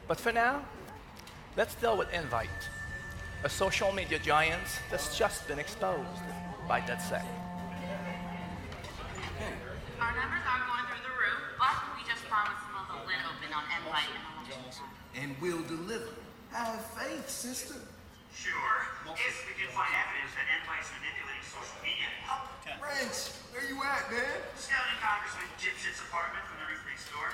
But for now, let's deal with Invite, a social media giant that's just been exposed by DedSec. Our numbers are going through the roof, but we just promised to move the lid open on Invite and election. And we'll deliver. Have faith, sister. Sure. If we can find evidence that Envi's manipulating social media to help. Rance, where you at, man? Scouting Congressman Dipshit's apartment from the Ruth next door.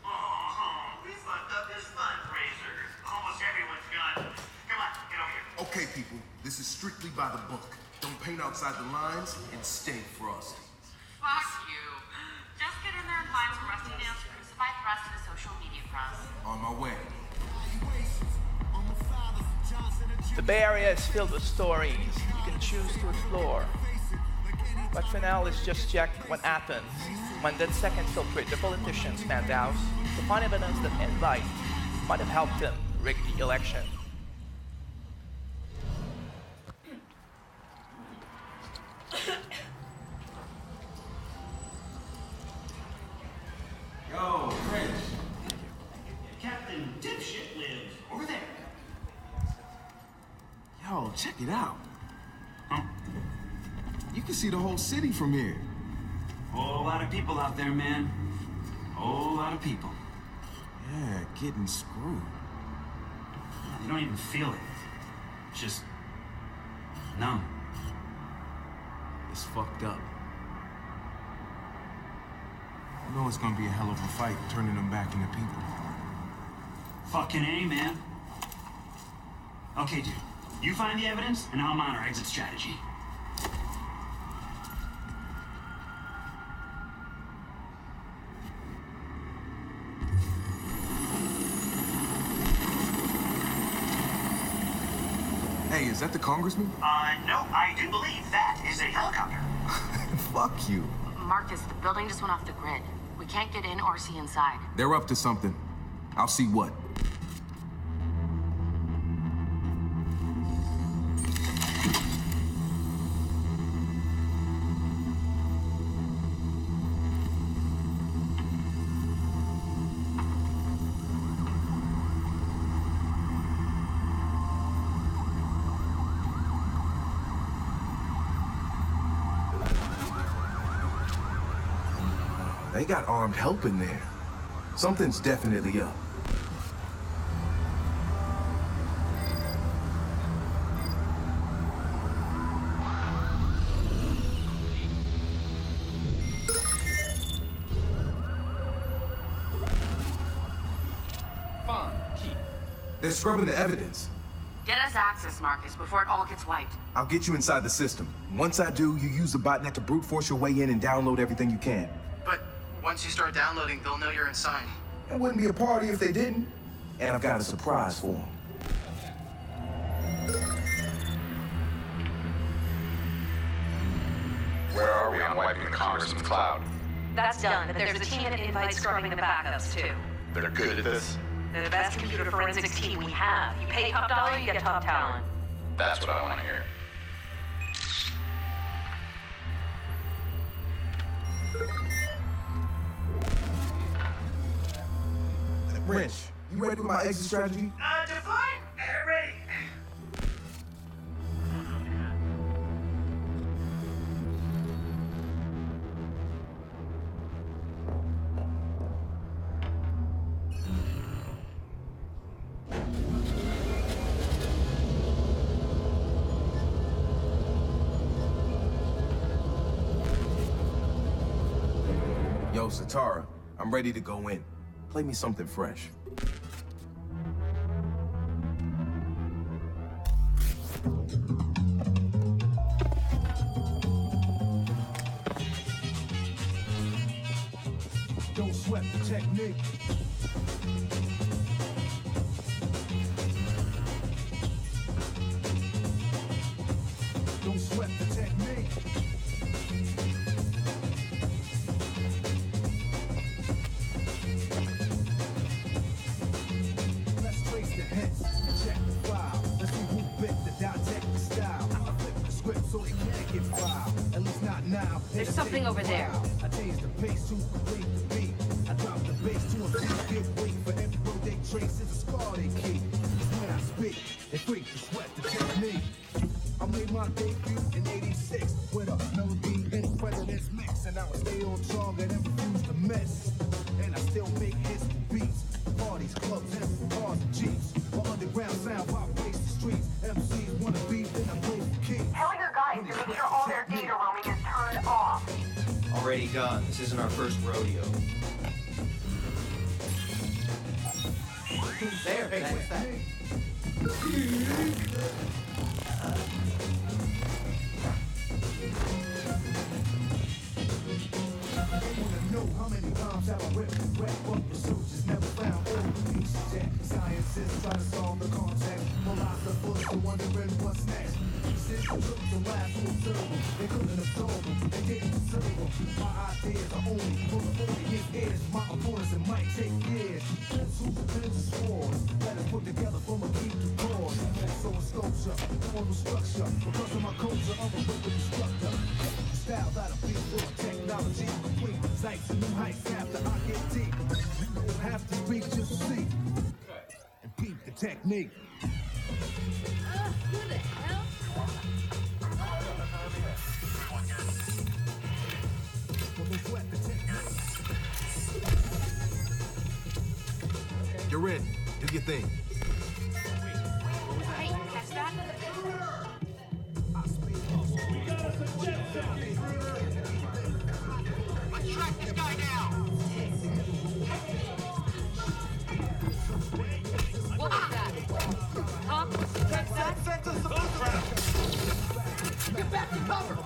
Oh, we fucked up his fundraiser. Almost everyone's gone. Come on, get over here. Okay, people, this is strictly by the book. Don't paint outside the lines and stay frosty. Fuck you. Just get in there and find some rusty nails to crucify the rest of the social media cross. On my way. The Bay Area is filled with stories you can choose to explore. But for now, let's just check what happened when that second filtrate the politicians' penthouse to find evidence that Invite might have helped him rig the election. Yo, Prince. Captain Dipshit lives over there. Yo, check it out. You can see the whole city from here. Whole lot of people out there, man. Whole lot of people. Yeah, getting screwed. You don't even feel it. Just numb. It's fucked up. I know it's gonna be a hell of a fight turning them back into people. Fucking A, man. Okay, dude. You find the evidence, and I'll mount our exit strategy. Hey, is that the congressman? No, I do believe that is a helicopter. Fuck you. Marcus, the building just went off the grid. We can't get in or see inside. They're up to something. I'll see what. They got armed help in there. Something's definitely up. They're scrubbing the evidence. Get us access, Marcus, before it all gets wiped. I'll get you inside the system. Once I do, you use the botnet to brute force your way in and download everything you can. But once you start downloading, they'll know you're inside. It wouldn't be a party if they didn't. And I've got a surprise for them. Where are we on wiping the Congressman's cloud? That's done, but there's a team at Invite scrubbing the backups, too. They're good at this? They're the best computer forensics team we have. You pay top dollar, you get top talent. That's what I want to hear. Wrench, you ready with my exit strategy? Define. Ready. Yo, Satara, I'm ready to go in. Play me something fresh. Don't sweat the technique. Don't sweat the technique. Let's trace the hits and check the file. Let's see who bit the dissect the style. I flip the script so it can't get filed. At least not now. There's something over there. I change the pace to complete the beat. I drop the bass to a beat. Give weight for every road they trace is a scar they keep. When I speak, they freak to sweat the technique. I made my debut in '86 with a melody in President's mix, and I would stay on target and refuse to miss. And I still make hits for beats, parties, clubs, and cars and jeeps. My underground sound vibrates the streets. MC done. This isn't our first rodeo. There, what's that? Know how many times have I ripped and wrecked, but the soldiers never found all the pieces yet. Scientists try to solve the context, philosophers are wondering what's next. Since the trip to last to observe them, they couldn't absorb them, they didn't deserve them. My ideas are only for the audience ears. My opponents, it might take years. Who depends on swords? Let us put together from a key to cause. So a sculpture, formal structure, because of my culture, I'm a wicked instructor. Style that'll be full of technology, between sights and new heights after I get deep. You don't have to speak, just see and peep the technique. Who the hell? You're in. Do your thing. Hey, catch that? Let's track this guy down. What was that? Huh? Catch that? Get back to cover.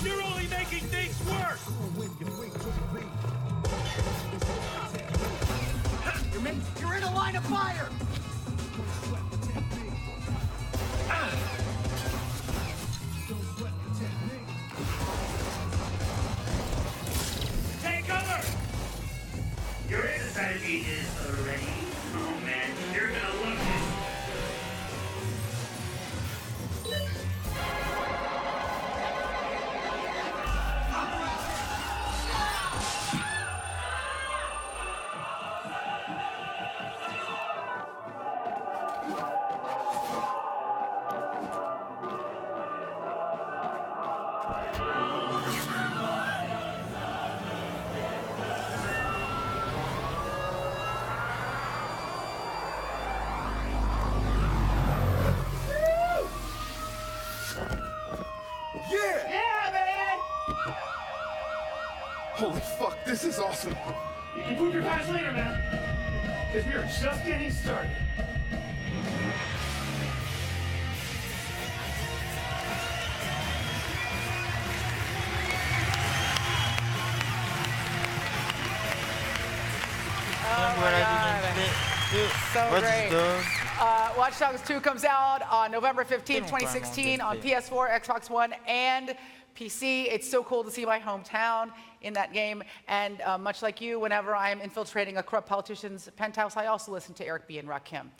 You're only making things worse! You're in a line of fire! Take cover! Your society is already. Oh man, you're gonna love this. Holy fuck, this is awesome. You can prove your past later, man. Because we're just getting started. So great. Watch Dogs 2 comes out on November 15, 2016 on PS4, Xbox One, and PC. It's so cool to see my hometown in that game. And much like you, whenever I'm infiltrating a corrupt politician's penthouse, I also listen to Eric B. and Rakim.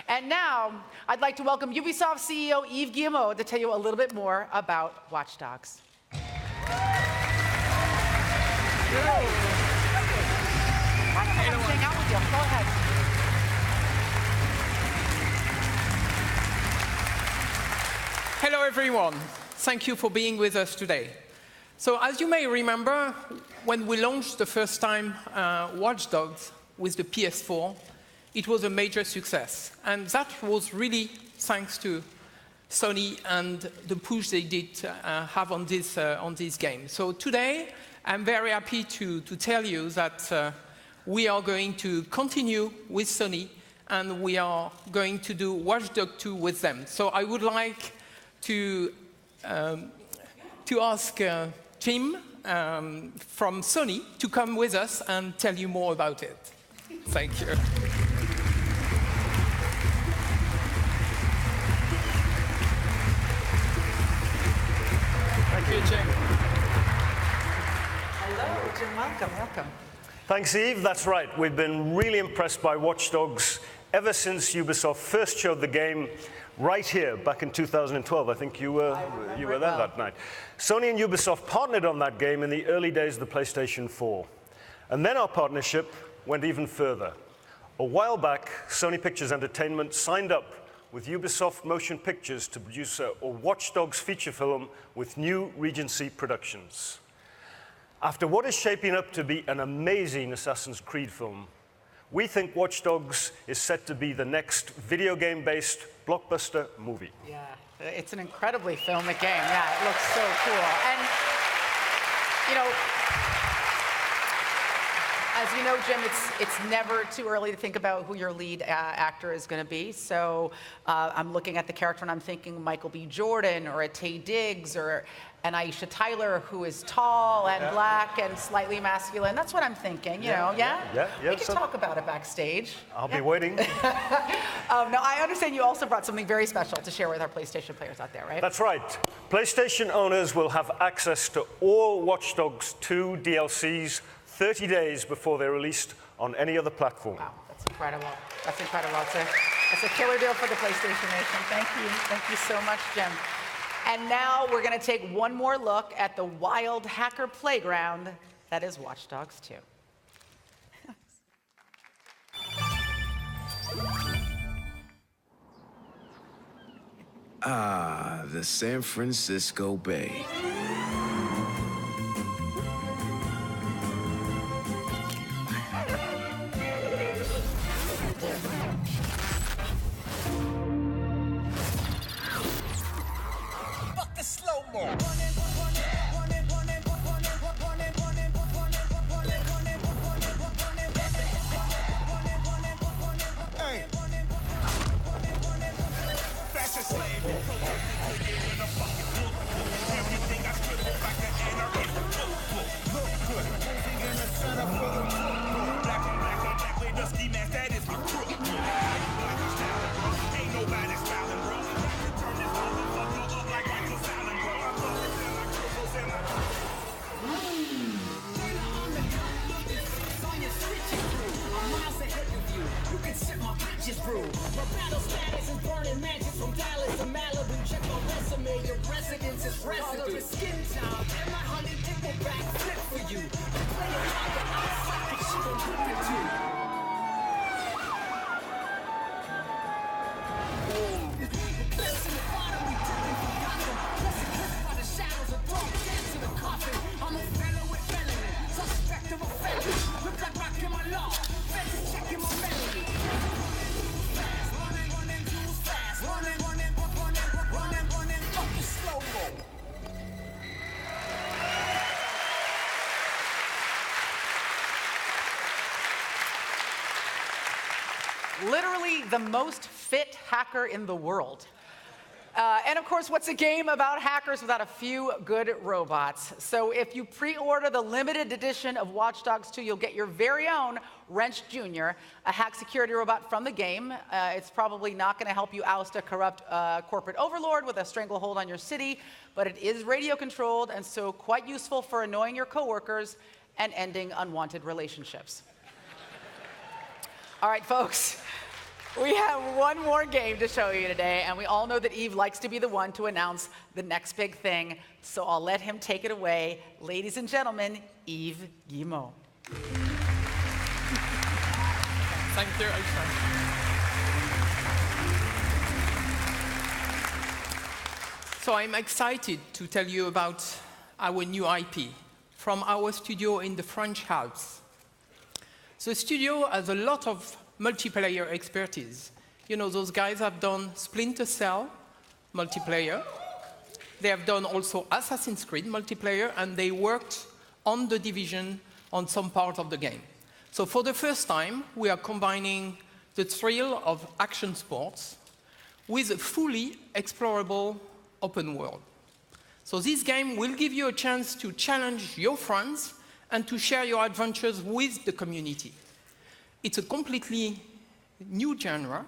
And now, I'd like to welcome Ubisoft CEO Yves Guillemot to tell you a little bit more about Watch Dogs. Hang out with you. Go ahead. Hello everyone, thank you for being with us today. So as you may remember, when we launched the first time Watch Dogs with the PS4, it was a major success. And that was really thanks to Sony and the push they did have on this game. So today, I'm very happy to tell you that we are going to continue with Sony and we are going to do Watch Dogs 2 with them. So I would like to ask Jim from Sony to come with us and tell you more about it. Thank you. Thank you, Jim. Hello, Jim. Welcome. Welcome. Thanks, Yves. That's right. We've been really impressed by Watch Dogs ever since Ubisoft first showed the game right here back in 2012. I think you were there that night. Sony and Ubisoft partnered on that game in the early days of the PlayStation 4. And then our partnership went even further. A while back, Sony Pictures Entertainment signed up with Ubisoft Motion Pictures to produce a Watch Dogs feature film with New Regency Productions. After what is shaping up to be an amazing Assassin's Creed film, we think Watch Dogs is set to be the next video game-based blockbuster movie. Yeah. It's an incredibly filmic game. Yeah, it looks so cool. And, you know, as you know, Jim, it's never too early to think about who your lead actor is going to be. So I'm looking at the character and I'm thinking Michael B. Jordan or a Taye Diggs or an Aisha Tyler who is tall and black and slightly masculine. That's what I'm thinking, you know, yeah? We can talk about it backstage. I'll be waiting. Now, I understand you also brought something very special to share with our PlayStation players out there, right? That's right. PlayStation owners will have access to all Watch Dogs 2 DLCs 30 days before they're released on any other platform. Wow, that's incredible. That's incredible. It's a killer deal for the PlayStation Nation. Thank you. Thank you so much, Jim. And now we're going to take one more look at the wild hacker playground that is Watch Dogs 2. Ah, the San Francisco Bay. Literally the most fit hacker in the world. And of course, what's a game about hackers without a few good robots? So if you pre-order the limited edition of Watch Dogs 2, you'll get your very own Wrench Jr., a hack security robot from the game. It's probably not going to help you oust a corrupt corporate overlord with a stranglehold on your city, but it is radio controlled and so quite useful for annoying your coworkers and ending unwanted relationships. All right, folks. We have one more game to show you today, and we all know that Yves likes to be the one to announce the next big thing, so I'll let him take it away. Ladies and gentlemen, Yves Guillemot. Thank you, Aisha. So I'm excited to tell you about our new IP from our studio in the French Alps. The studio has a lot of multiplayer expertise. You know, those guys have done Splinter Cell multiplayer. They have done also Assassin's Creed multiplayer, and they worked on The Division on some part of the game. So for the first time, we are combining the thrill of action sports with a fully explorable open world. So this game will give you a chance to challenge your friends and to share your adventures with the community. It's a completely new genre,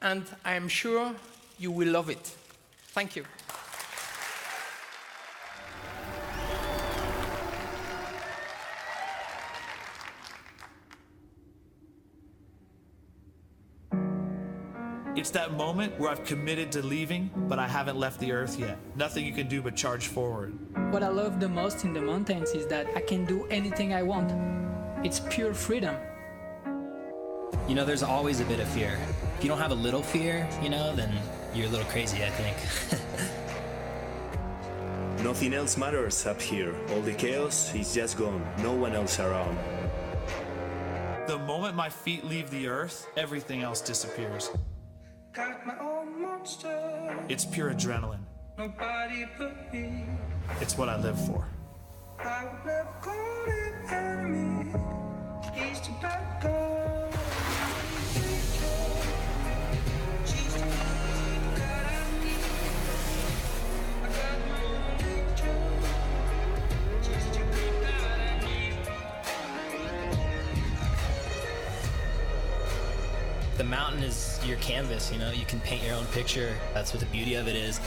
and I am sure you will love it. Thank you. It's that moment where I've committed to leaving, but I haven't left the Earth yet. Nothing you can do but charge forward. What I love the most in the mountains is that I can do anything I want. It's pure freedom. You know, there's always a bit of fear. If you don't have a little fear, you know, then you're a little crazy, I think. Nothing else matters up here. All the chaos is just gone. No one else around. The moment my feet leave the Earth, everything else disappears. Got my own It's pure adrenaline. Nobody but me. It's what I live for. I would never call it enemy. He's too bad girl. She's the one that I need. I got my own angel. She's too good that I need. The mountain is your canvas, you know, you can paint your own picture. That's what the beauty of it is.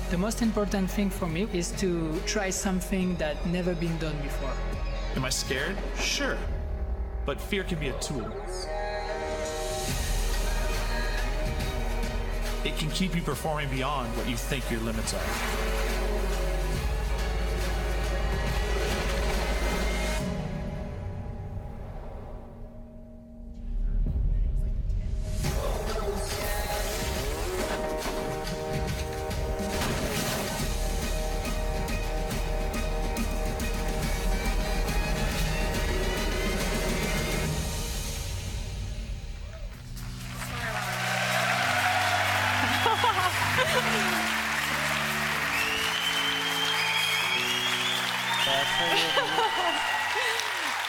The most important thing for me is to try something that never been done before. Am I scared? Sure. But fear can be a tool. It can keep you performing beyond what you think your limits are.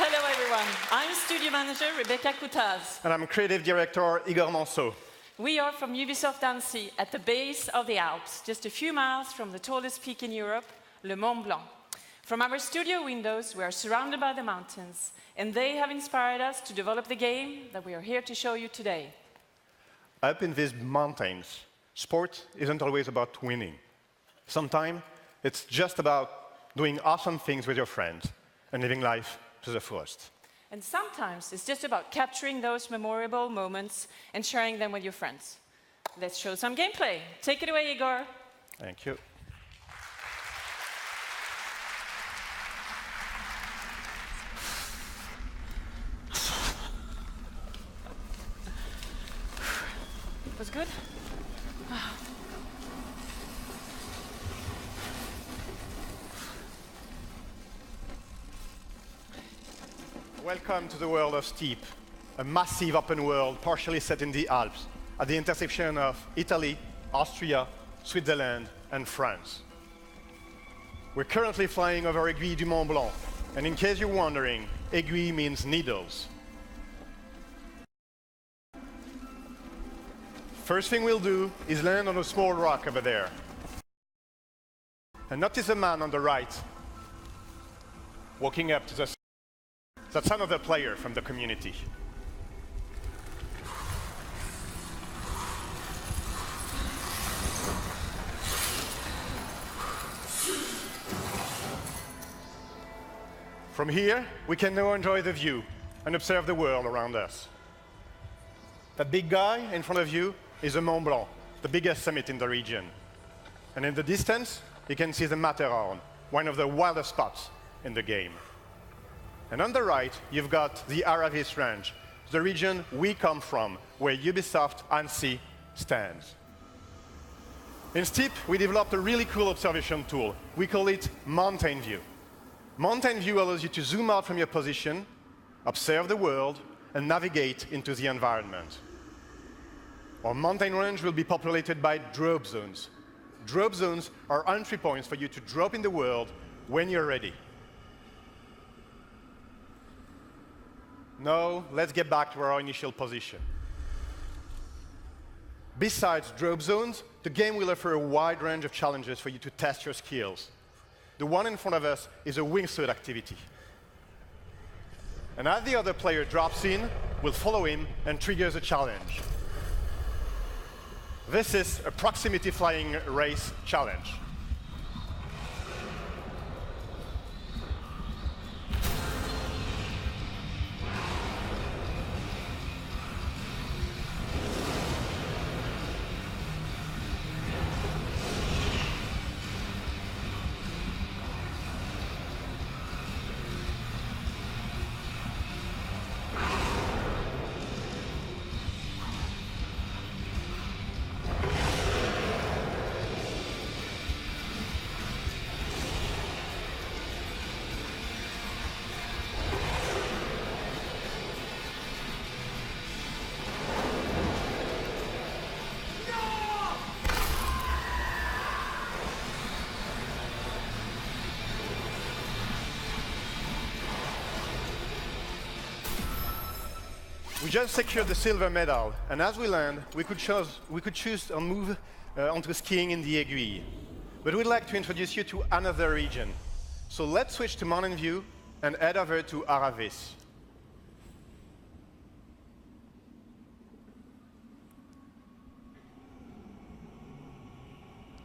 Hello everyone, I'm Studio Manager Rebecca Coutaz. And I'm Creative Director Igor Manceau. We are from Ubisoft Annecy at the base of the Alps, just a few miles from the tallest peak in Europe, Le Mont Blanc. From our studio windows, we are surrounded by the mountains, and they have inspired us to develop the game that we are here to show you today. Up in these mountains, sport isn't always about winning. Sometimes it's just about doing awesome things with your friends and living life to the fullest. And sometimes it's just about capturing those memorable moments and sharing them with your friends. Let's show some gameplay. Take it away, Igor. Thank you. Was good? Welcome to the world of Steep, a massive open world partially set in the Alps, at the intersection of Italy, Austria, Switzerland, and France. We're currently flying over Aiguille du Mont Blanc, and in case you're wondering, aiguille means needles. First thing we'll do is land on a small rock over there. And notice the man on the right, walking up to the That's another player from the community. From here, we can now enjoy the view and observe the world around us. That big guy in front of you is the Mont Blanc, the biggest summit in the region. And in the distance, you can see the Matterhorn, one of the wildest spots in the game. And on the right, you've got the Revivez range, the region we come from, where Ubisoft Annecy stands. In Steep, we developed a really cool observation tool. We call it Mountain View. Mountain View allows you to zoom out from your position, observe the world, and navigate into the environment. Our mountain range will be populated by drop zones. Drop zones are entry points for you to drop in the world when you're ready. Now, let's get back to our initial position. Besides drop zones, the game will offer a wide range of challenges for you to test your skills. The one in front of us is a wingsuit activity. And as the other player drops in, we'll follow him and triggers a challenge. This is a proximity flying race challenge. We just secured the silver medal, and as we land, we could choose to move onto skiing in the Aiguille. But we'd like to introduce you to another region. So let's switch to Mountain View and head over to Revivez.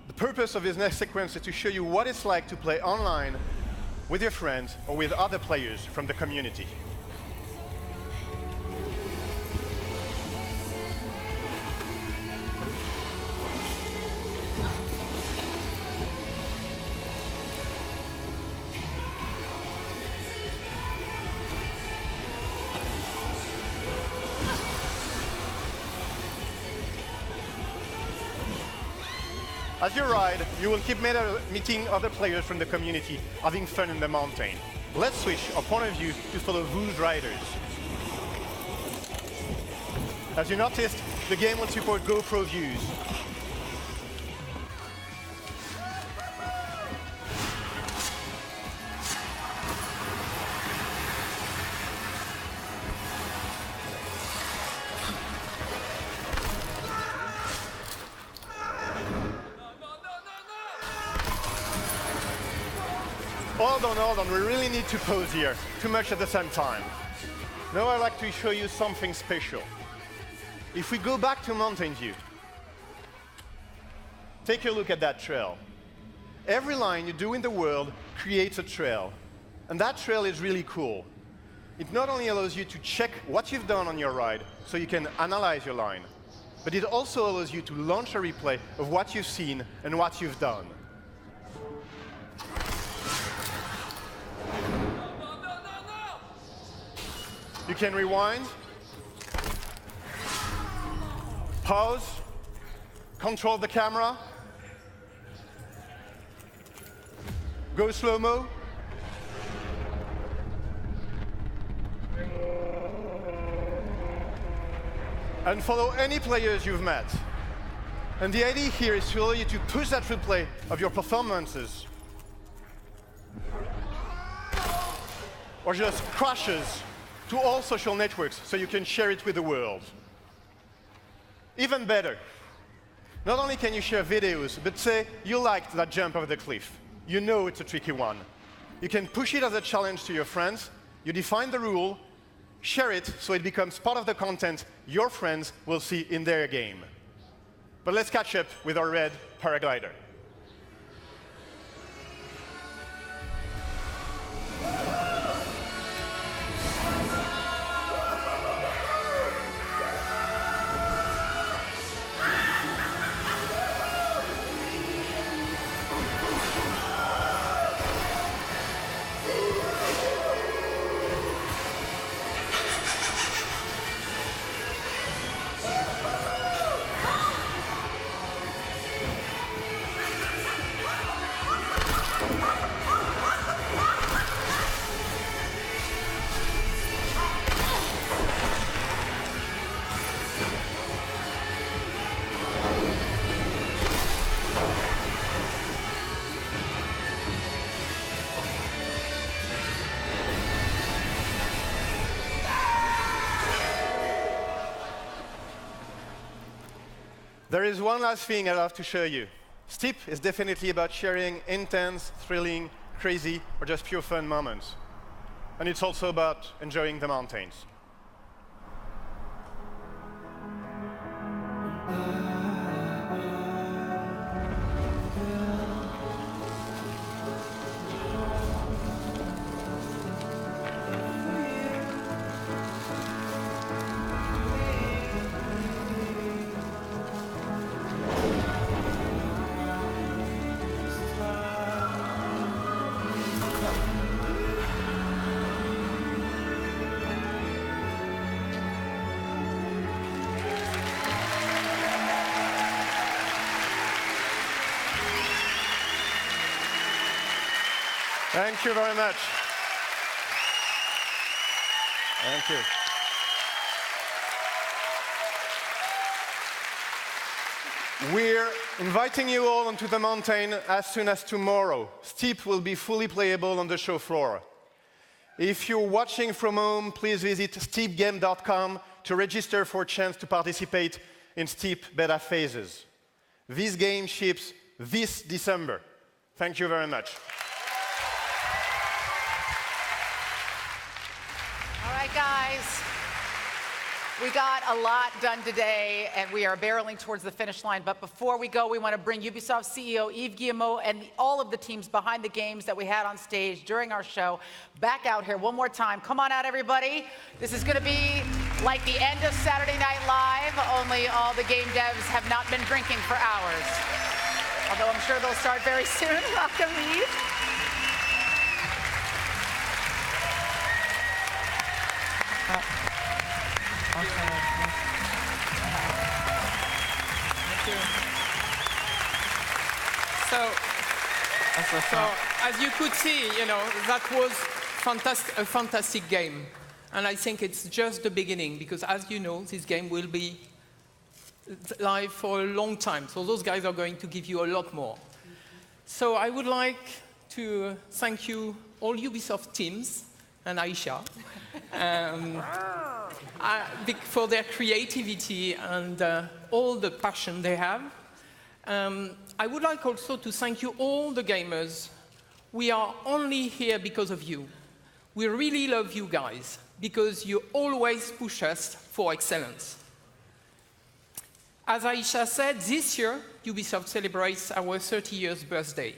The purpose of this next sequence is to show you what it's like to play online with your friends or with other players from the community. As you ride, you will keep meeting other players from the community, having fun in the mountain. Let's switch our point of view to follow VOD riders. As you noticed, the game will support GoPro views. Hold on, we really need to pause here. Too much at the same time. Now I'd like to show you something special. If we go back to Mountain View, take a look at that trail. Every line you do in the world creates a trail. And that trail is really cool. It not only allows you to check what you've done on your ride, so you can analyze your line, but it also allows you to launch a replay of what you've seen and what you've done. You can rewind, pause, control the camera, go slow-mo, and follow any players you've met. And the idea here is to allow you to push that replay of your performances, or just crashes, to all social networks so you can share it with the world. Even better, not only can you share videos, but say you liked that jump over the cliff. You know it's a tricky one. You can push it as a challenge to your friends, you define the rule, share it so it becomes part of the content your friends will see in their game. But let's catch up with our red paraglider. There is one last thing I'd love to show you. Steep is definitely about sharing intense, thrilling, crazy, or just pure fun moments. And it's also about enjoying the mountains. Thank you very much. Thank you. We're inviting you all onto the mountain as soon as tomorrow. Steep will be fully playable on the show floor. If you're watching from home, please visit steepgame.com to register for a chance to participate in steep beta phases. This game ships this December. Thank you very much. All right, guys. We got a lot done today, and we are barreling towards the finish line. But before we go, we want to bring Ubisoft CEO Yves Guillemot and all of the teams behind the games that we had on stage during our show back out here one more time. Come on out, everybody. This is going to be like the end of Saturday Night Live, only all the game devs have not been drinking for hours. Although I'm sure they'll start very soon. Welcome, Yves. So, as you could see, that was a fantastic game. And I think it's just the beginning, because as you know, this game will be live for a long time. So those guys are going to give you a lot more. So I would like to thank you, all Ubisoft teams, and Aisha, for their creativity and all the passion they have. I would like also to thank you, all the gamers. We are only here because of you. We really love you guys, because you always push us for excellence. As Aisha said, this year, Ubisoft celebrates our 30 years birthday.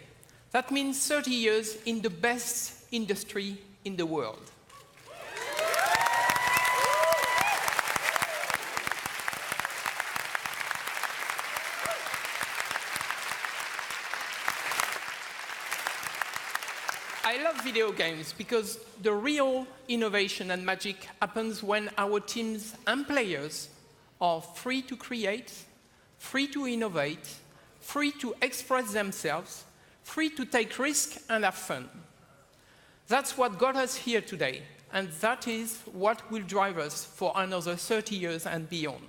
That means 30 years in the best industry in the world. I love video games because the real innovation and magic happens when our teams and players are free to create, free to innovate, free to express themselves, free to take risks and have fun. That's what got us here today, and that is what will drive us for another 30 years and beyond.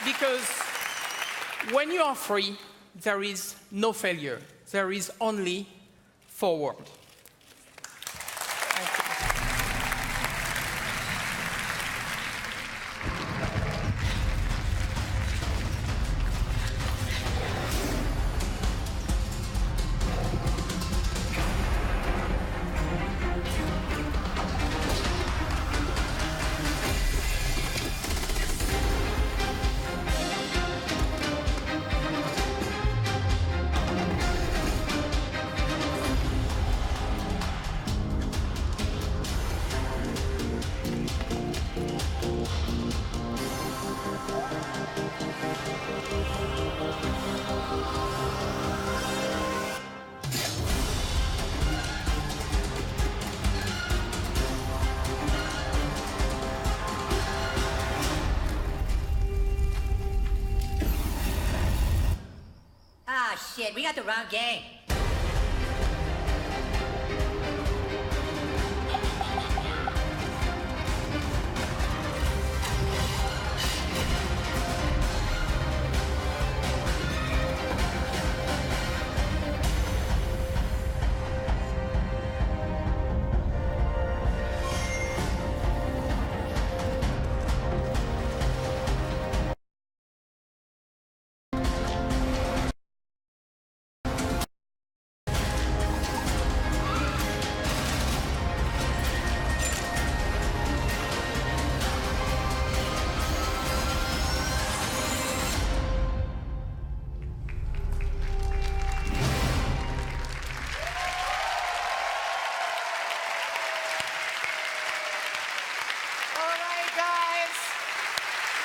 Because when you are free, there is no failure. There is only forward. Shit, we got the wrong game.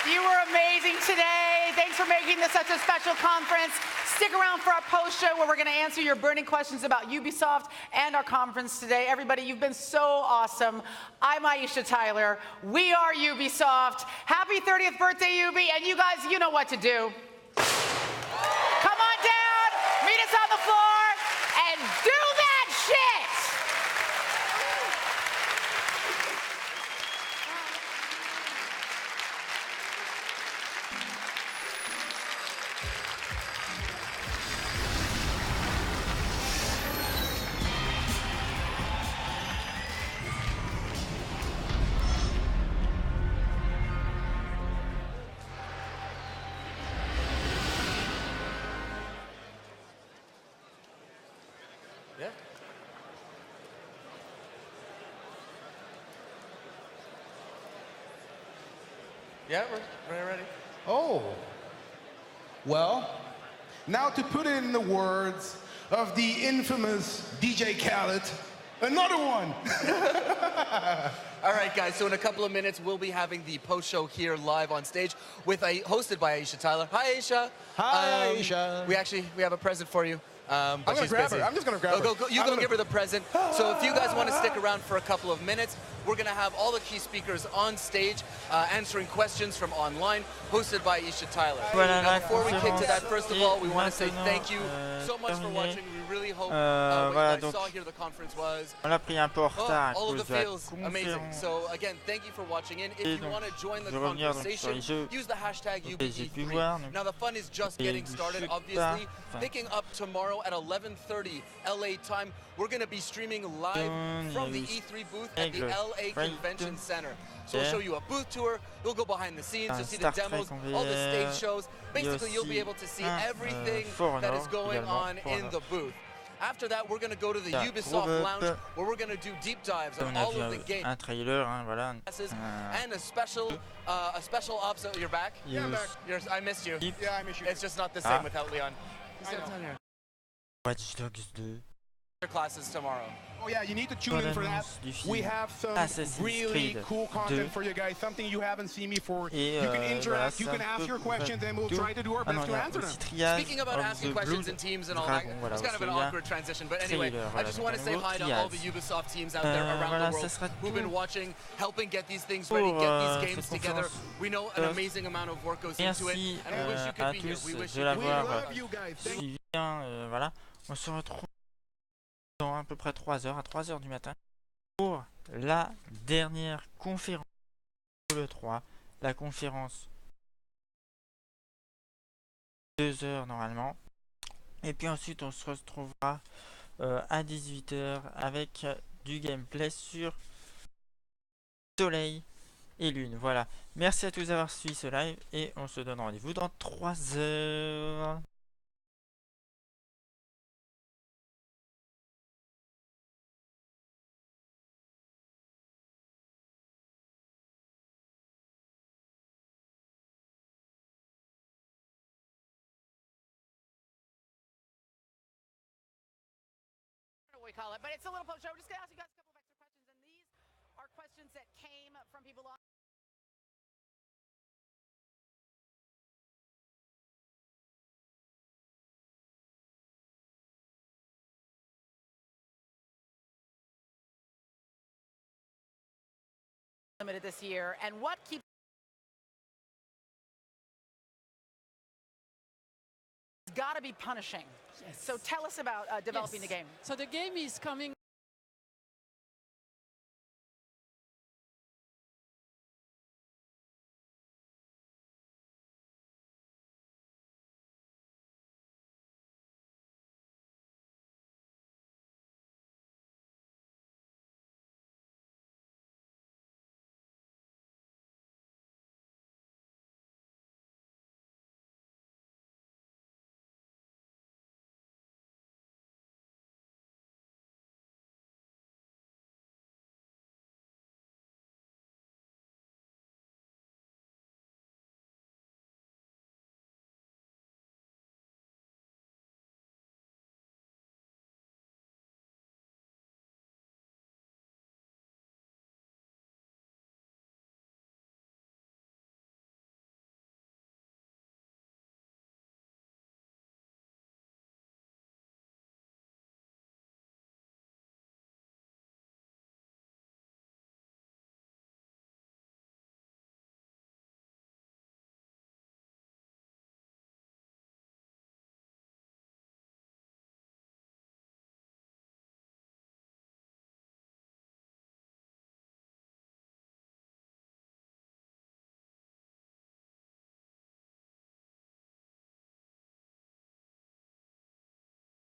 You were amazing today. Thanks for making this such a special conference. Stick around for our post show where we're going to answer your burning questions about Ubisoft and our conference today. Everybody, you've been so awesome. I'm Aisha Tyler. We are Ubisoft. Happy 30th birthday, Ubi. And you guys, you know what to do. Come on down, meet us on the floor, and do that shit! Yeah, we're ready. Oh. Well, now to put it in the words of the infamous DJ Khaled, another one. All right, guys, so in a couple of minutes, we'll be having the post-show here live on stage hosted by Aisha Tyler. Hi, Aisha. Hi, Aisha. We have a present for you. I'm going to grab her. I'm just going to grab her. You go give her the present. So if you guys want to stick around for a couple of minutes, we're going to have all the key speakers on stage answering questions from online, hosted by Aisha Tyler. Now, before we kick to that, first of all, we want to say thank you so much for watching. We really hope what you guys saw here the conference was. On l'a pris un peu en retard all à of the cause de la feels amazing. So again, thank you for watching in. If you want to join the conversation, use the hashtag UBE3. Now the fun is just getting started, obviously. Picking up tomorrow at 11:30 LA time, we're going to be streaming live from the E3 booth at the LA Convention Center. So we'll show you a booth tour, you'll go behind the scenes, you'll see the demos, all the stage shows. Basically, you'll be able to see everything that is going on in the booth. After that, we're going to go to the Ubisoft Lounge, where we're going to do deep dives on all of the games. Un trailer, hein, voilà. And a special ops. You're back? Yeah, I'm back. I missed you. Yeah, I missed you. It's just not the same without Leon. Watch Dogs 2. Classes tomorrow. Oh yeah, you need to tune in for that. We have some really cool content for you guys, something you haven't seen before. You can interact, you can ask your questions, and we'll try to do our best to answer them. Speaking about asking questions in teams and all that, it's kind of an awkward transition, but anyway, I just want to say hi to all the Ubisoft teams out there around the world who've been watching, helping get these things ready, get these games together. We know an amazing amount of work goes into it, and we wish you could be here. We wish you could be here. We love you guys. Voilà, on se retrouve dans à peu près 3 heures, à 3 heures du matin, pour la dernière conférence de l'E3, la conférence 2 heures normalement, et puis ensuite on se retrouvera à 18 heures avec du gameplay sur Soleil et Lune. Voilà, merci à tous d'avoir suivi ce live, et on se donne rendez-vous dans 3 heures. We call it, but it's a little post show. We're just gonna ask you guys a couple of extra questions, and these are questions that came from people on. Limited this year, and what keeps got to be punishing. Yes. So tell us about developing the game. So the game is coming